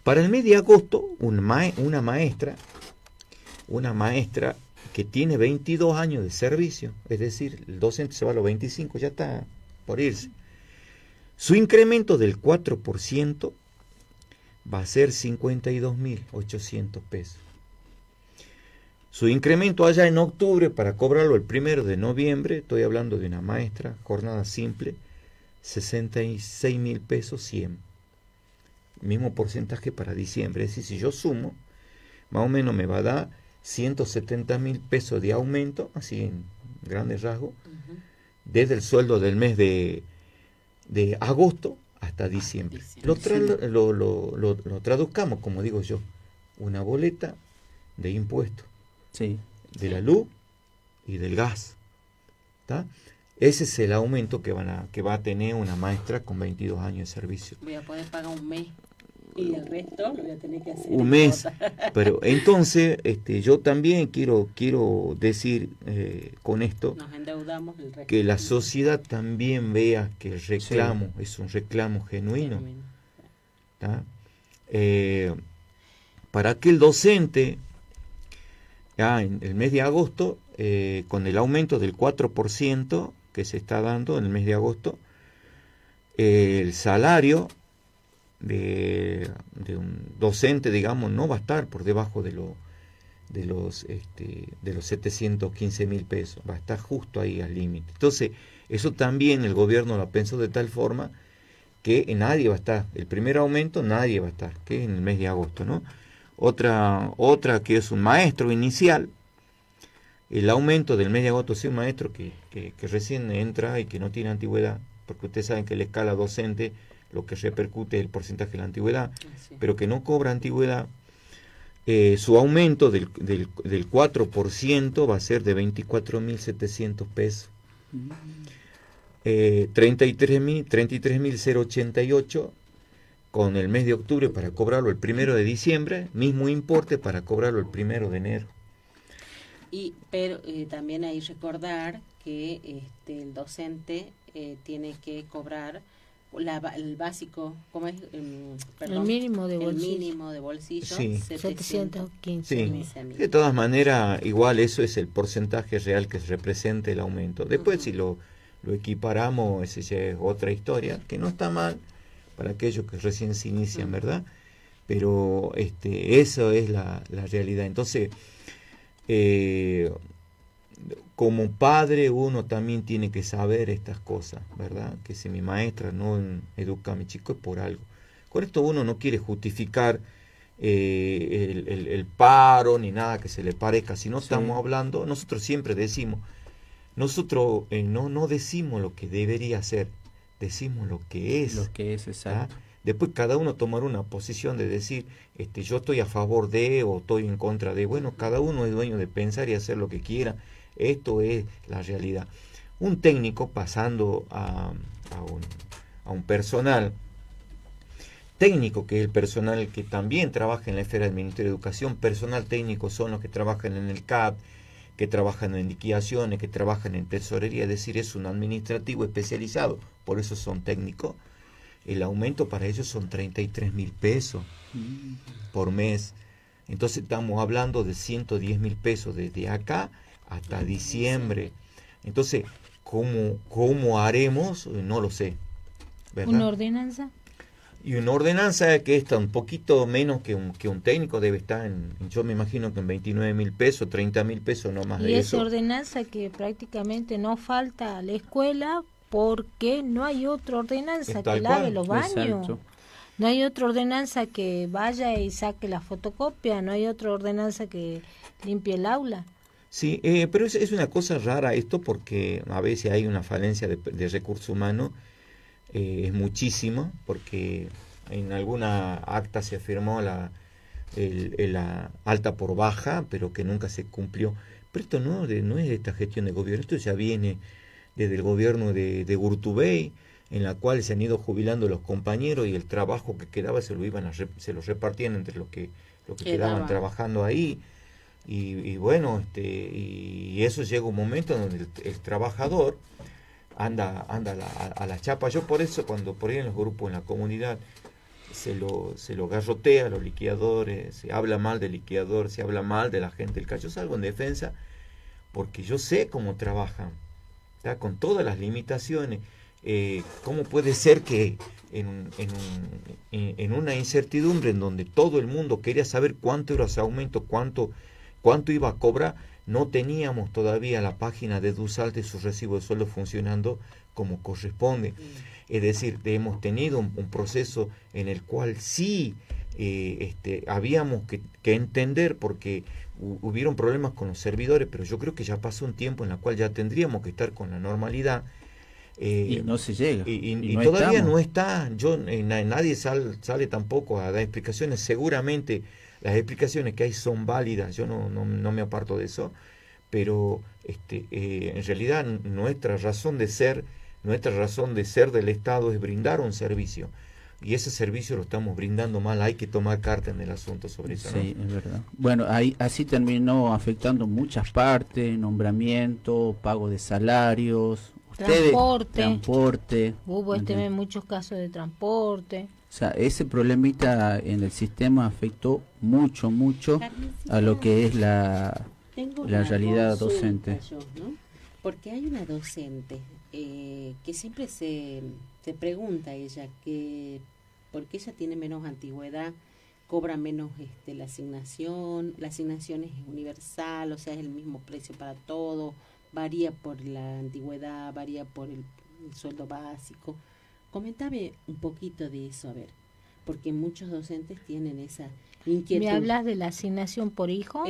Para el mes de agosto, una maestra que tiene 22 años de servicio, es decir, el docente se va a los 25, ya está por irse. Su incremento del 4% va a ser 52.800 pesos. Su incremento allá en octubre para cobrarlo el 1 de noviembre, estoy hablando de una maestra, jornada simple, 66.000 pesos 100. Mismo porcentaje para diciembre, es decir, si yo sumo, más o menos me va a dar 170.000 pesos de aumento, así en grandes rasgos, desde el sueldo del mes de agosto hasta diciembre. Lo traduzcamos, como digo yo, una boleta de impuestos, sí, de la luz y del gas. ¿Tá? Ese es el aumento que va a tener una maestra con 22 años de servicio. Voy a poder pagar un mes. Y el resto lo voy a tener que hacer. Un mes. Pero entonces, yo también quiero decir con esto, nos endeudamos el resto, que la sociedad también vea que el reclamo es un reclamo genuino. ¿Tá? Para que el docente, ya en el mes de agosto, con el aumento del 4% que se está dando en el mes de agosto, el salario de un docente, digamos, no va a estar por debajo de los 715.000 pesos, va a estar justo ahí al límite. Entonces, eso también el gobierno lo pensó de tal forma que nadie va a estar, el primer aumento nadie va a estar, que es en el mes de agosto, ¿no? Otra que es un maestro inicial, el aumento del mes de agosto, si un maestro que recién entra y que no tiene antigüedad, porque ustedes saben que la escala docente lo que repercute es el porcentaje de la antigüedad, sí, pero que no cobra antigüedad, su aumento del 4% va a ser de 24.700 pesos. 33.088 con el mes de octubre para cobrarlo el 1 de diciembre, mismo importe para cobrarlo el 1 de enero. Pero también hay que recordar que el docente tiene que cobrar el básico, ¿cómo es? Perdón, el mínimo de bolsillo, sí. 715. Sí. De todas maneras, igual eso es el porcentaje real que representa el aumento. Después, si lo equiparamos, esa ya es otra historia, que no está mal para aquellos que recién se inician, ¿verdad? Pero eso es la realidad. Entonces, como padre uno también tiene que saber estas cosas, ¿verdad? Que si mi maestra no educa a mi chico es por algo. Con esto uno no quiere justificar el paro ni nada que se le parezca, sino estamos hablando, nosotros siempre decimos, nosotros no decimos lo que debería ser, decimos lo que es. Lo que es, exacto. ¿Ah? Después cada uno tomará una posición de decir, yo estoy a favor de o estoy en contra de. Bueno, cada uno es dueño de pensar y hacer lo que quiera. Esto es la realidad. Un técnico pasando a un personal técnico, que es el personal que también trabaja en la esfera del Ministerio de Educación. Personal técnico son los que trabajan en el CAP, que trabajan en liquidaciones, que trabajan en tesorería, es decir, es un administrativo especializado, por eso son técnicos. El aumento para ellos son 33.000 pesos por mes. Entonces estamos hablando de 110.000 pesos desde acá hasta diciembre. Entonces, ¿cómo haremos? No lo sé, ¿verdad? ¿Una ordenanza? Y una ordenanza que está un poquito menos que un técnico debe estar yo me imagino que en 29.000 pesos, 30.000 pesos, no más de eso. Y esa ordenanza que prácticamente no falta a la escuela porque no hay otra ordenanza que lave los baños. Exacto. No hay otra ordenanza que vaya y saque la fotocopia, no hay otra ordenanza que limpie el aula. Sí, pero es una cosa rara esto porque a veces hay una falencia de recursos humanos, es muchísimo, porque en alguna acta se afirmó la alta por baja, pero que nunca se cumplió. Pero esto no es de esta gestión de gobierno, esto ya viene desde el gobierno de Urtubey, en la cual se han ido jubilando los compañeros y el trabajo que quedaba se lo repartían entre los que quedaban trabajando ahí. Y bueno, y eso llega un momento donde el trabajador anda a la chapa. Yo por eso, cuando por ahí en los grupos, en la comunidad, se lo garrotea a los liquidadores, se habla mal del liquidador, se habla mal de la gente del CAS. Yo salgo en defensa porque yo sé cómo trabajan, ¿tá? Con todas las limitaciones. ¿Cómo puede ser que en una incertidumbre en donde todo el mundo quería saber cuánto era ese aumento, cuánto iba a cobrar, no teníamos todavía la página de DUSAL de su recibo de sueldo funcionando como corresponde? Es decir, hemos tenido un proceso en el cual sí habíamos que entender, porque hubieron problemas con los servidores, pero yo creo que ya pasó un tiempo en el cual ya tendríamos que estar con la normalidad. Y no se llega. Y no todavía estamos. No está. Nadie sale tampoco a dar explicaciones. Seguramente las explicaciones que hay son válidas, yo no me aparto de eso, pero en realidad nuestra razón de ser del Estado es brindar un servicio, y ese servicio lo estamos brindando mal. Hay que tomar carta en el asunto sobre eso. Sí, ¿no? Es verdad. Bueno, así terminó afectando muchas partes: nombramiento, pago de salarios, transporte. Hubo muchos casos de transporte. O sea, ese problemita en el sistema afectó mucho a lo que es la realidad docente. Yo, ¿no? Porque hay una docente que siempre se pregunta ella que porque ella tiene menos antigüedad, cobra menos la asignación es universal, o sea, es el mismo precio para todo, varía por la antigüedad, varía por el sueldo básico. Comentame un poquito de eso, a ver, porque muchos docentes tienen esa inquietud. ¿Me hablas de la asignación por hijo?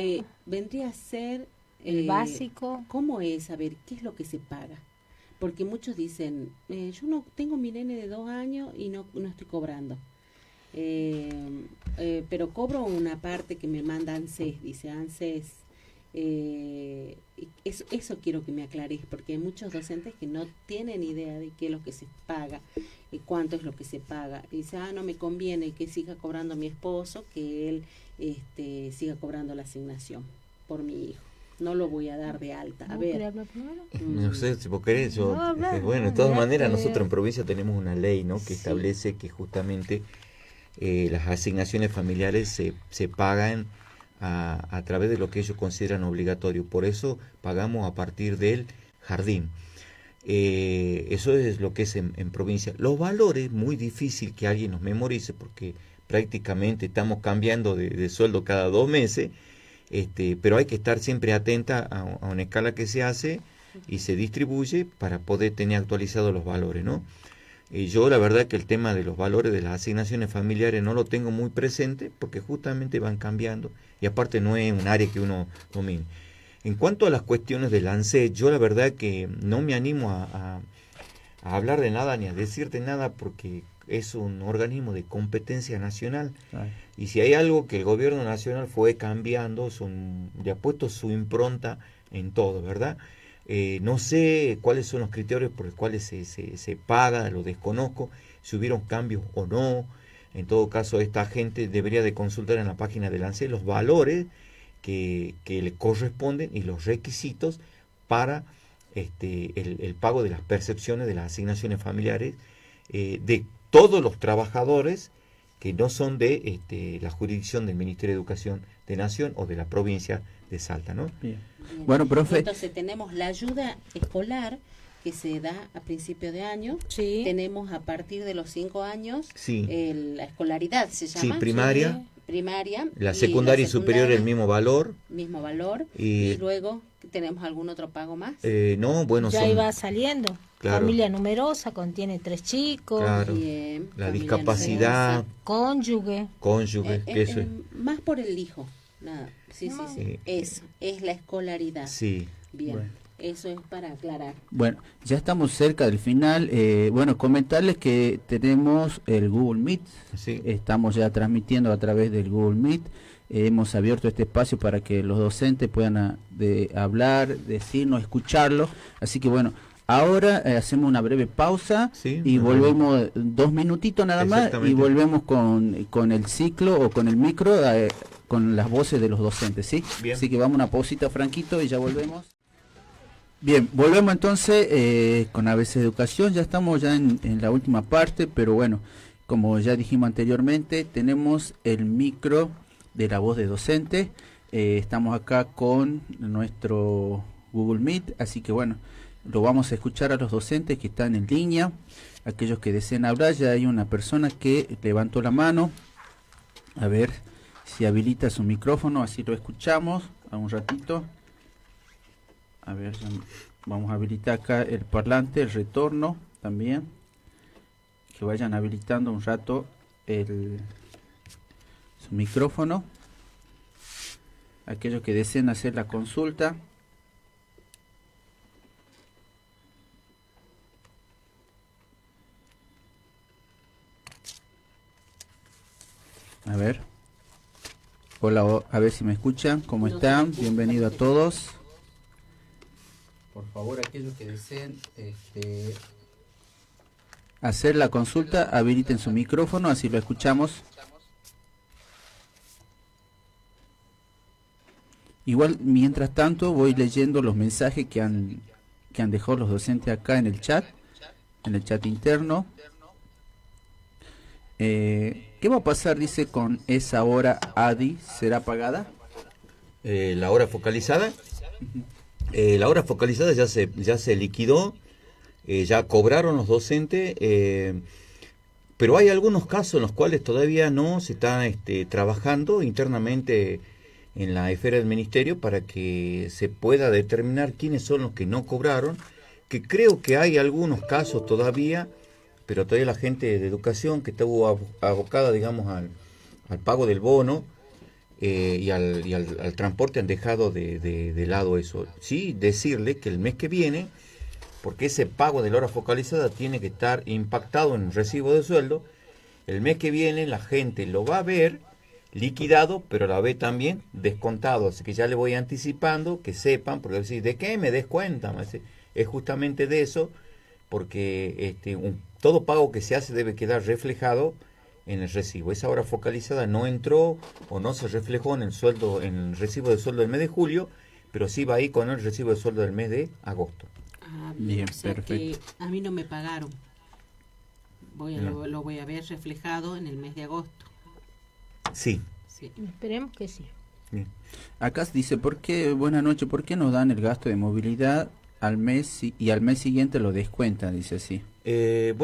Vendría a ser... el básico. ¿Cómo es? A ver, ¿qué es lo que se paga? Porque muchos dicen, yo no tengo mi nene de 2 años y no estoy cobrando. Pero cobro una parte que me manda ANSES, dice ANSES. Eso quiero que me aclares, porque hay muchos docentes que no tienen idea de qué es lo que se paga y cuánto es lo que se paga. Y dice, no me conviene que siga cobrando mi esposo, que él siga cobrando la asignación por mi hijo. No lo voy a dar de alta. A ver. No sé si vos querés. Bueno, de todas maneras, nosotros en provincia tenemos una ley, ¿no?, que establece que justamente las asignaciones familiares se pagan a través de lo que ellos consideran obligatorio. Por eso pagamos a partir del jardín. Eso es lo que es en provincia. Los valores, muy difícil que alguien los memorice, porque prácticamente estamos cambiando de sueldo cada 2 meses. Pero hay que estar siempre atenta a una escala que se hace y se distribuye para poder tener actualizados los valores, ¿no? Yo la verdad que el tema de los valores de las asignaciones familiares no lo tengo muy presente, porque justamente van cambiando y aparte no es un área que uno domine. En cuanto a las cuestiones del ANSES, yo la verdad que no me animo a hablar de nada ni a decirte nada, porque es un organismo de competencia nacional. Y si hay algo que el gobierno nacional fue cambiando, le ha puesto su impronta en todo, ¿verdad? No sé cuáles son los criterios por los cuales se paga, lo desconozco, si hubieron cambios o no. En todo caso, esta gente debería de consultar en la página del ANSES los valores que le corresponden y los requisitos para el pago de las percepciones de las asignaciones familiares de todos los trabajadores que no son de la jurisdicción del Ministerio de Educación de Nación o de la provincia de Salta, ¿no? Bien. Bueno, profe. Entonces tenemos la ayuda escolar, que se da a principio de año. Sí. Tenemos a partir de los 5 años sí. La escolaridad, se llama. Sí, primaria. Sí. Primaria. La secundaria y superior el mismo valor. Mismo valor. Y luego, ¿tenemos algún otro pago más? No, bueno, ya iba saliendo. Claro. Familia numerosa, contiene 3 chicos. Claro. Bien, la discapacidad. Cónyuge. Eso. Más por el hijo. Nada. Sí. Eso, es la escolaridad. Sí. Bien. Bueno. Eso es para aclarar. Bueno, ya estamos cerca del final. Bueno, comentarles que tenemos el Google Meet. Sí. Estamos ya transmitiendo a través del Google Meet. Hemos abierto este espacio para que los docentes puedan hablar, decirnos, escucharlo. Así que bueno, ahora hacemos una breve pausa y volvemos 2 minutitos nada más y volvemos con el ciclo o con el micro, con las voces de los docentes, ¿sí? Bien. Así que vamos a una pausita, Franquito, y ya volvemos. Bien, volvemos entonces con ABC Educación. Ya estamos ya en la última parte, pero bueno, como ya dijimos anteriormente, tenemos el micro de la voz de docente. Estamos acá con nuestro Google Meet, así que bueno, lo vamos a escuchar a los docentes que están en línea. Aquellos que deseen hablar, ya hay una persona que levantó la mano. A ver si habilita su micrófono, así lo escuchamos a un ratito. A ver, vamos a habilitar acá el parlante, el retorno también. Que vayan habilitando un rato su micrófono. Aquellos que deseen hacer la consulta. A ver. Hola, a ver si me escuchan. ¿Cómo están? Bienvenido a todos. Por favor, aquellos que deseen hacer la consulta, habiliten su micrófono, así lo escuchamos. Igual, mientras tanto, voy leyendo los mensajes que han dejado los docentes acá en el chat interno. ¿Qué va a pasar, dice, con esa hora ADI? ¿Será pagada? La hora focalizada. La hora focalizada ya se liquidó, ya cobraron los docentes, pero hay algunos casos en los cuales todavía no se está trabajando internamente en la esfera del ministerio para que se pueda determinar quiénes son los que no cobraron, que creo que hay algunos casos todavía, pero todavía la gente de educación que estuvo abocada, digamos, al pago del bono, y al transporte han dejado de lado eso. Sí, decirle que el mes que viene, porque ese pago de la hora focalizada tiene que estar impactado en el recibo de sueldo, el mes que viene la gente lo va a ver liquidado, pero la ve también descontado. Así que ya le voy anticipando que sepan, porque decir, ¿de qué me descuentan? Es justamente de eso, porque todo pago que se hace debe quedar reflejado en el recibo. Esa hora focalizada no entró o no se reflejó en el recibo de sueldo del mes de julio, pero sí va ahí con el recibo de sueldo del mes de agosto. Bien, o sea perfecto. Que a mí no me pagaron. Lo voy a ver reflejado en el mes de agosto. Sí. Esperemos que sí. Bien. Acá dice, buenas noches, ¿por qué nos dan el gasto de movilidad al mes y al mes siguiente lo descuentan? Dice así. Hay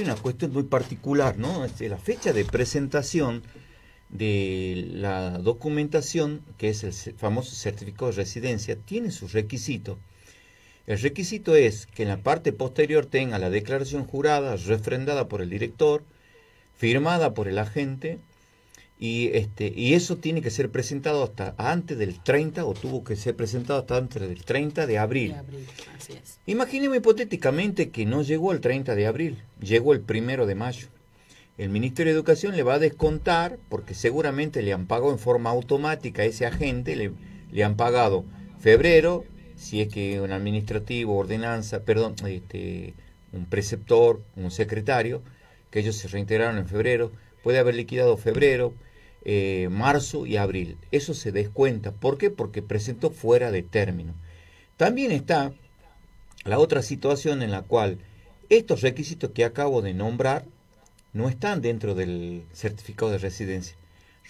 una cuestión muy particular, ¿no? La fecha de presentación de la documentación, que es el famoso certificado de residencia, tiene sus requisitos. El requisito es que en la parte posterior tenga la declaración jurada, refrendada por el director, firmada por el agente, y eso tiene que ser presentado hasta antes del 30, o tuvo que ser presentado hasta antes del 30 de abril. Así es. Imaginemos hipotéticamente que no llegó el 30 de abril, llegó el 1 de mayo. El Ministerio de Educación le va a descontar, porque seguramente le han pagado en forma automática a ese agente, le han pagado febrero, si es que un administrativo, un preceptor, un secretario, que ellos se reintegraron en febrero, puede haber liquidado febrero, marzo y abril. Eso se descuenta. ¿Por qué? Porque presentó fuera de término. También está la otra situación en la cual estos requisitos que acabo de nombrar no están dentro del certificado de residencia,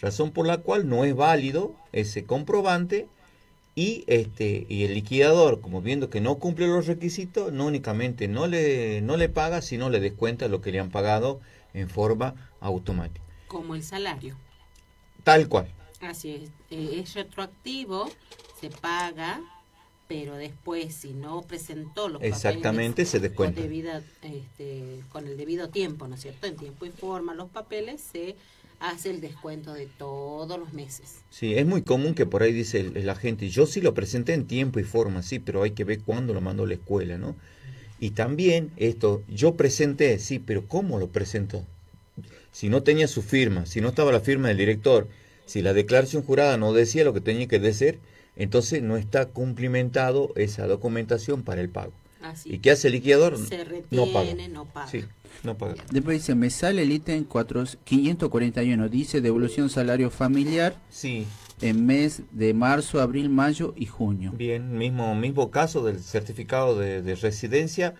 razón por la cual no es válido ese comprobante y el liquidador, como viendo que no cumple los requisitos, no únicamente no le paga, sino le descuenta lo que le han pagado en forma automática. Como el salario. Tal cual. Así es retroactivo, se paga, pero después si no presentó los exactamente papeles se descuenta con el debido tiempo, ¿no es cierto? En tiempo y forma los papeles, se hace el descuento de todos los meses. Sí, es muy común que por ahí dice la gente, yo sí lo presenté en tiempo y forma, sí, pero hay que ver cuándo lo mandó a la escuela, ¿no? Y también esto, yo presenté, sí, pero ¿cómo lo presentó? Si no tenía su firma, si no estaba la firma del director, si la declaración jurada no decía lo que tenía que decir, entonces no está cumplimentado esa documentación para el pago. Así. ¿Y qué hace el liquidador? Se retiene, no paga. No paga. Sí, no paga. Después dice, me sale el ítem 541, dice devolución salario familiar. Sí. En mes de marzo, abril, mayo y junio. Bien, mismo caso del certificado de residencia,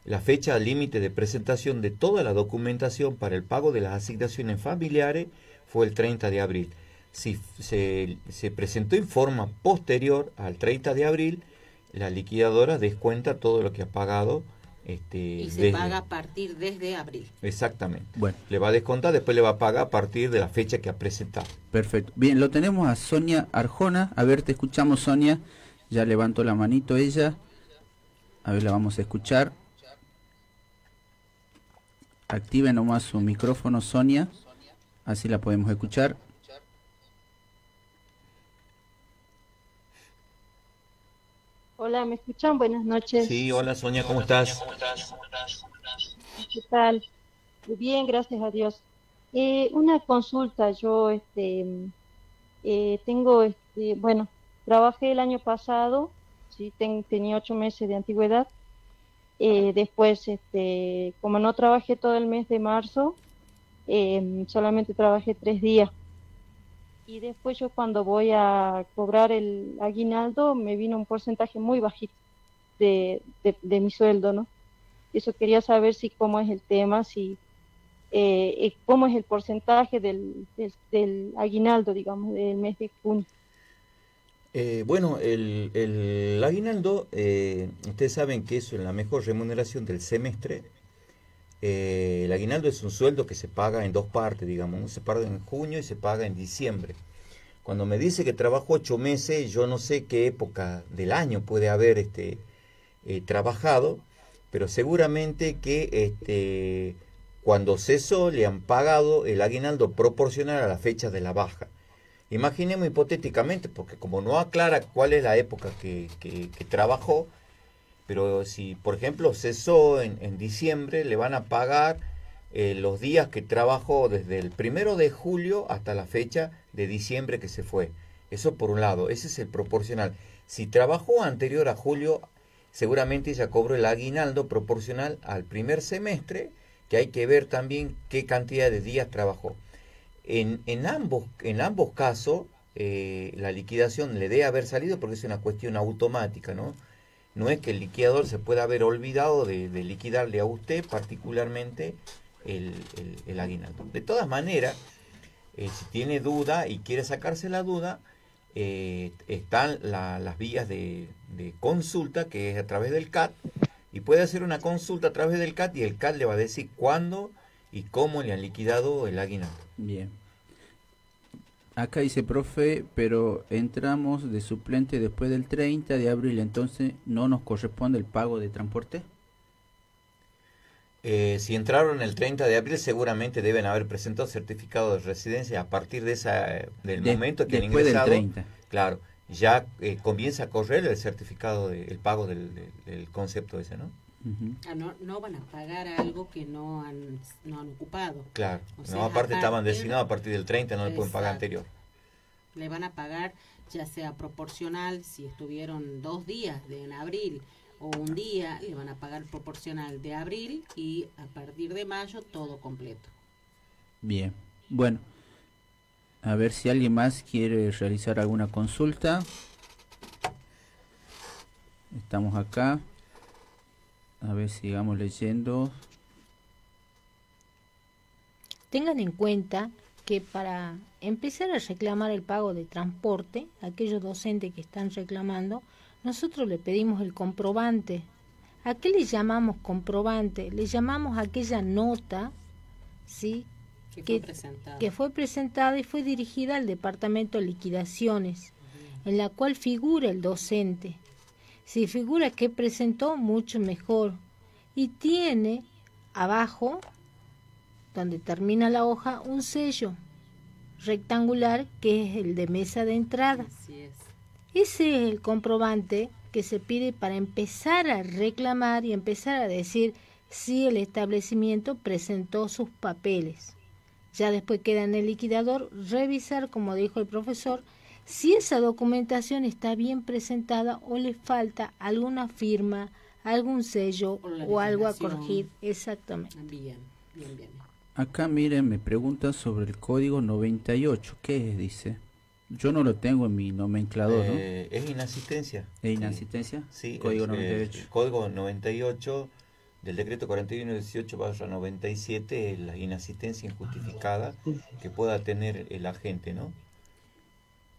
la fecha límite de presentación de toda la documentación para el pago de las asignaciones familiares fue el 30 de abril. Si se presentó en forma posterior al 30 de abril, la liquidadora descuenta todo lo que ha pagado. Y se paga a partir desde abril. Exactamente. Bueno. Le va a descontar, después le va a pagar a partir de la fecha que ha presentado. Perfecto. Bien, lo tenemos a Sonia Arjona. A ver, te escuchamos, Sonia. Ya levantó la manito ella. A ver, la vamos a escuchar. Active nomás su micrófono, Sonia. Así la podemos escuchar. Hola, ¿me escuchan? Buenas noches. Sí, hola Sonia, ¿cómo estás? ¿Qué tal? Bien, gracias a Dios. Una consulta, yo tengo, bueno, trabajé el año pasado, sí, tenía 8 meses de antigüedad. Después, como no trabajé todo el mes de marzo, solamente trabajé 3 días. Y después yo cuando voy a cobrar el aguinaldo me vino un porcentaje muy bajito de mi sueldo, ¿no? Eso quería saber si cómo es el tema, si cómo es el porcentaje del aguinaldo, digamos, del mes de junio. Bueno, el aguinaldo, ustedes saben que eso es la mejor remuneración del semestre. El aguinaldo es un sueldo que se paga en dos partes, digamos, se paga en junio y se paga en diciembre. Cuando me dice que trabajo 8 meses, yo no sé qué época del año puede haber trabajado, pero seguramente que cuando cesó le han pagado el aguinaldo proporcional a la fecha de la baja. Imaginemos hipotéticamente, porque como no aclara cuál es la época que trabajó, pero si, por ejemplo, cesó en diciembre, le van a pagar los días que trabajó desde el 1 de julio hasta la fecha de diciembre que se fue. Eso por un lado, ese es el proporcional. Si trabajó anterior a julio, seguramente ella cobró el aguinaldo proporcional al primer semestre, que hay que ver también qué cantidad de días trabajó. En ambos casos, la liquidación le debe haber salido porque es una cuestión automática, ¿no? No es que el liquidador se pueda haber olvidado de liquidarle a usted particularmente el aguinaldo. De todas maneras, si tiene duda y quiere sacarse la duda, están las vías de consulta, que es a través del CAT, y puede hacer una consulta a través del CAT y el CAT le va a decir cuándo y cómo le han liquidado el aguinaldo. Bien. Acá dice, profe, pero entramos de suplente después del 30 de abril, entonces no nos corresponde el pago de transporte. Si entraron el 30 de abril, seguramente deben haber presentado certificado de residencia a partir de del momento que han ingresado. Después del 30. Claro, ya comienza a correr el certificado, el pago del concepto ese, ¿no? Uh-huh. No van a pagar algo que no han ocupado. Claro, o sea, no, aparte estaban designados a partir del 30, no le pueden pagar anterior. Le van a pagar ya sea proporcional, si estuvieron 2 días en abril o un día, le van a pagar proporcional de abril y a partir de mayo todo completo. Bien, bueno, a ver si alguien más quiere realizar alguna consulta. Estamos acá. A ver, sigamos leyendo. Tengan en cuenta que para empezar a reclamar el pago de transporte, aquellos docentes que están reclamando, nosotros le pedimos el comprobante. ¿A qué le llamamos comprobante? Le llamamos aquella nota, ¿sí?, que fue presentada y fue dirigida al Departamento de Liquidaciones, en la cual figura el docente. Si figura que presentó, mucho mejor. Y tiene abajo, donde termina la hoja, un sello rectangular que es el de mesa de entrada. Así es. Ese es el comprobante que se pide para empezar a reclamar y empezar a decir si el establecimiento presentó sus papeles. Ya después queda en el liquidador revisar, como dijo el profesor, si esa documentación está bien presentada o le falta alguna firma, algún sello o algo a corregir. Exactamente. Bien. Acá, miren, me preguntan sobre el código 98. ¿Qué es? Dice. Yo no lo tengo en mi nomenclador, ¿no? Es inasistencia. ¿Es inasistencia? Sí, Código 98. El código 98 del decreto 4118/97 es la inasistencia injustificada que pueda tener el agente, ¿no?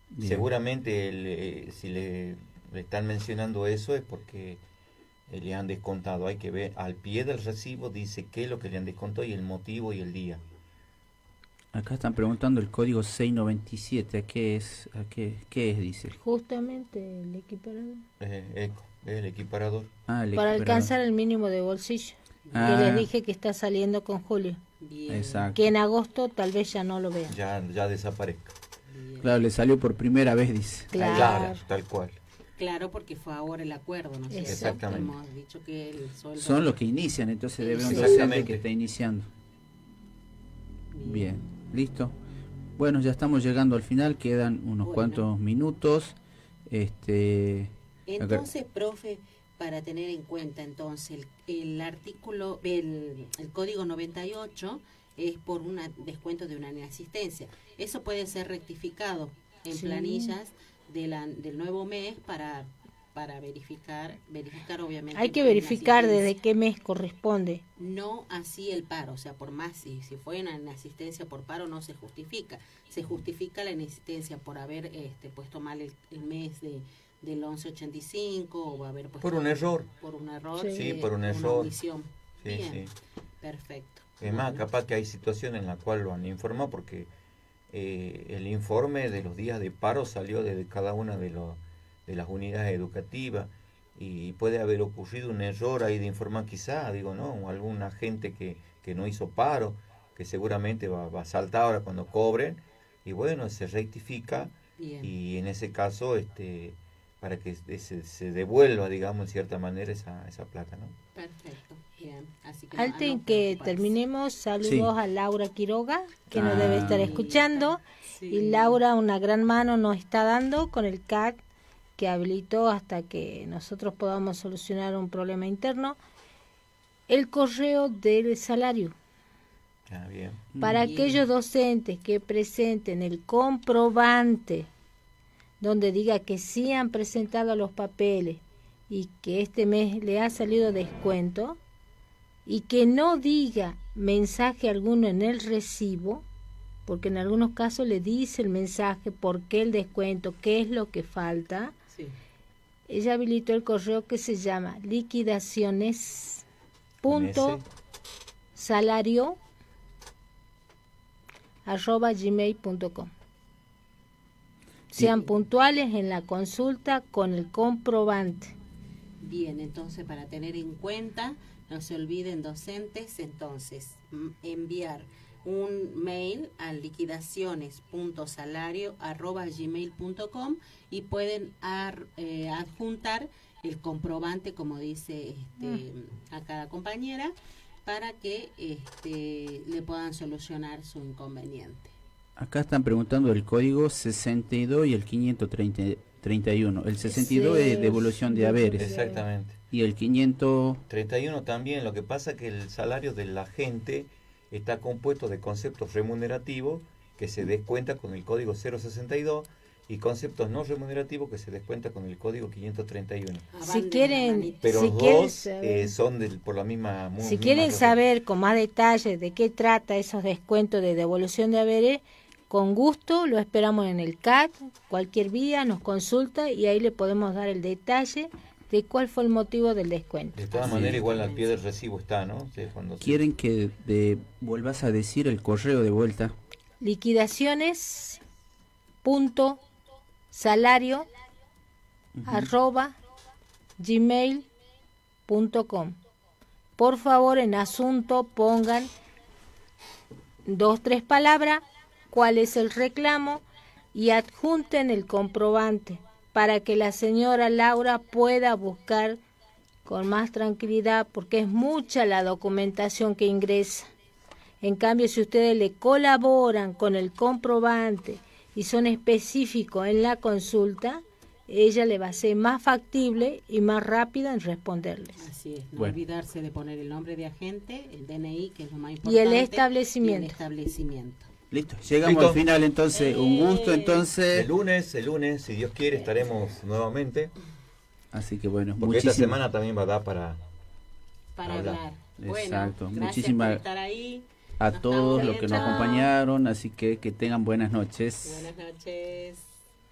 Bien. Seguramente si le están mencionando eso es porque le han descontado. Hay que ver, al pie del recibo dice qué es lo que le han descontado y el motivo y el día. Acá están preguntando el código 697, ¿a qué es? Dice. Justamente el equiparador. Es el equiparador. Para alcanzar el mínimo de bolsillo. Que les dije que está saliendo con julio. Bien. Exacto. Que en agosto tal vez ya no lo vean. Ya desaparezca. Bien. Claro, le salió por primera vez, dice. Claro, tal cual. Claro, porque fue ahora el acuerdo, ¿no? Exactamente. Hemos dicho que el sueldo... Son los que inician, entonces debe un Exactamente. docente que está iniciando. Bien, listo. Bueno, ya estamos llegando al final, quedan unos cuantos minutos. Entonces, profe, para tener en cuenta entonces el artículo, el código 98 es por un descuento de una inasistencia. Eso puede ser rectificado en planillas del nuevo mes para verificar obviamente. Hay que verificar desde qué mes corresponde. No así el paro, o sea, por más si fue una inasistencia por paro no se justifica. Se justifica la inasistencia por haber puesto mal el mes del 1185 o haber puesto por un error. Por un error. Sí, por un error. Omisión. Sí, bien. Sí. Perfecto. Además, capaz que hay situaciones en las cuales lo han informado porque el informe de los días de paro salió de cada una de las unidades educativas y puede haber ocurrido un error ahí de informar quizá, o algún agente que no hizo paro, que seguramente va a saltar ahora cuando cobren, y bueno, se rectifica. Bien. Y en ese caso, para que se devuelva, digamos, en cierta manera esa plata, ¿no? Perfecto, bien. Así que antes en que terminemos, saludos a Laura Quiroga, que nos debe estar escuchando, y Laura una gran mano nos está dando con el CAC, que habilitó hasta que nosotros podamos solucionar un problema interno, el correo del salario. Bien. Para aquellos docentes que presenten el comprobante donde diga que sí han presentado los papeles y que este mes le ha salido descuento y que no diga mensaje alguno en el recibo, porque en algunos casos le dice el mensaje por qué el descuento, qué es lo que falta. Sí. Ella habilitó el correo que se llama liquidaciones.salario@gmail.com. Sean puntuales en la consulta con el comprobante. Bien, entonces para tener en cuenta, no se olviden docentes, entonces enviar un mail a liquidaciones.salario@gmail.com y pueden adjuntar el comprobante, como dice a cada compañera, para que le puedan solucionar su inconveniente. Acá están preguntando el código 62 y el 531. El 62 es devolución de haberes. Exactamente. Y el 531 también. Lo que pasa es que el salario del agente está compuesto de conceptos remunerativos que se descuenta con el código 062 y conceptos no remunerativos que se descuenta con el código 531. Si quieren, pero si los dos son por la misma. Si quieren saber con más detalle de qué trata esos descuentos de devolución de haberes, con gusto lo esperamos en el CAT, cualquier vía nos consulta y ahí le podemos dar el detalle de cuál fue el motivo del descuento. De todas maneras, igual al pie del recibo está, ¿no? Sí, ¿Quieren que vuelvas a decir el correo de vuelta? liquidaciones.salario@gmail.com. Por favor, en asunto pongan 2-3 palabras, cuál es el reclamo y adjunten el comprobante para que la señora Laura pueda buscar con más tranquilidad, porque es mucha la documentación que ingresa. En cambio, si ustedes le colaboran con el comprobante y son específicos en la consulta, ella le va a ser más factible y más rápida en responderles. Así es, no olvidarse de poner el nombre de agente, el DNI, que es lo más importante, y el establecimiento. Listo, llegamos al final entonces, un gusto entonces. El lunes, si Dios quiere, estaremos nuevamente. Así que bueno, porque esta semana también va a dar para hablar. Exacto, bueno, muchísimas por estar ahí. A todos los que nos acompañaron, así que tengan buenas noches. Buenas noches.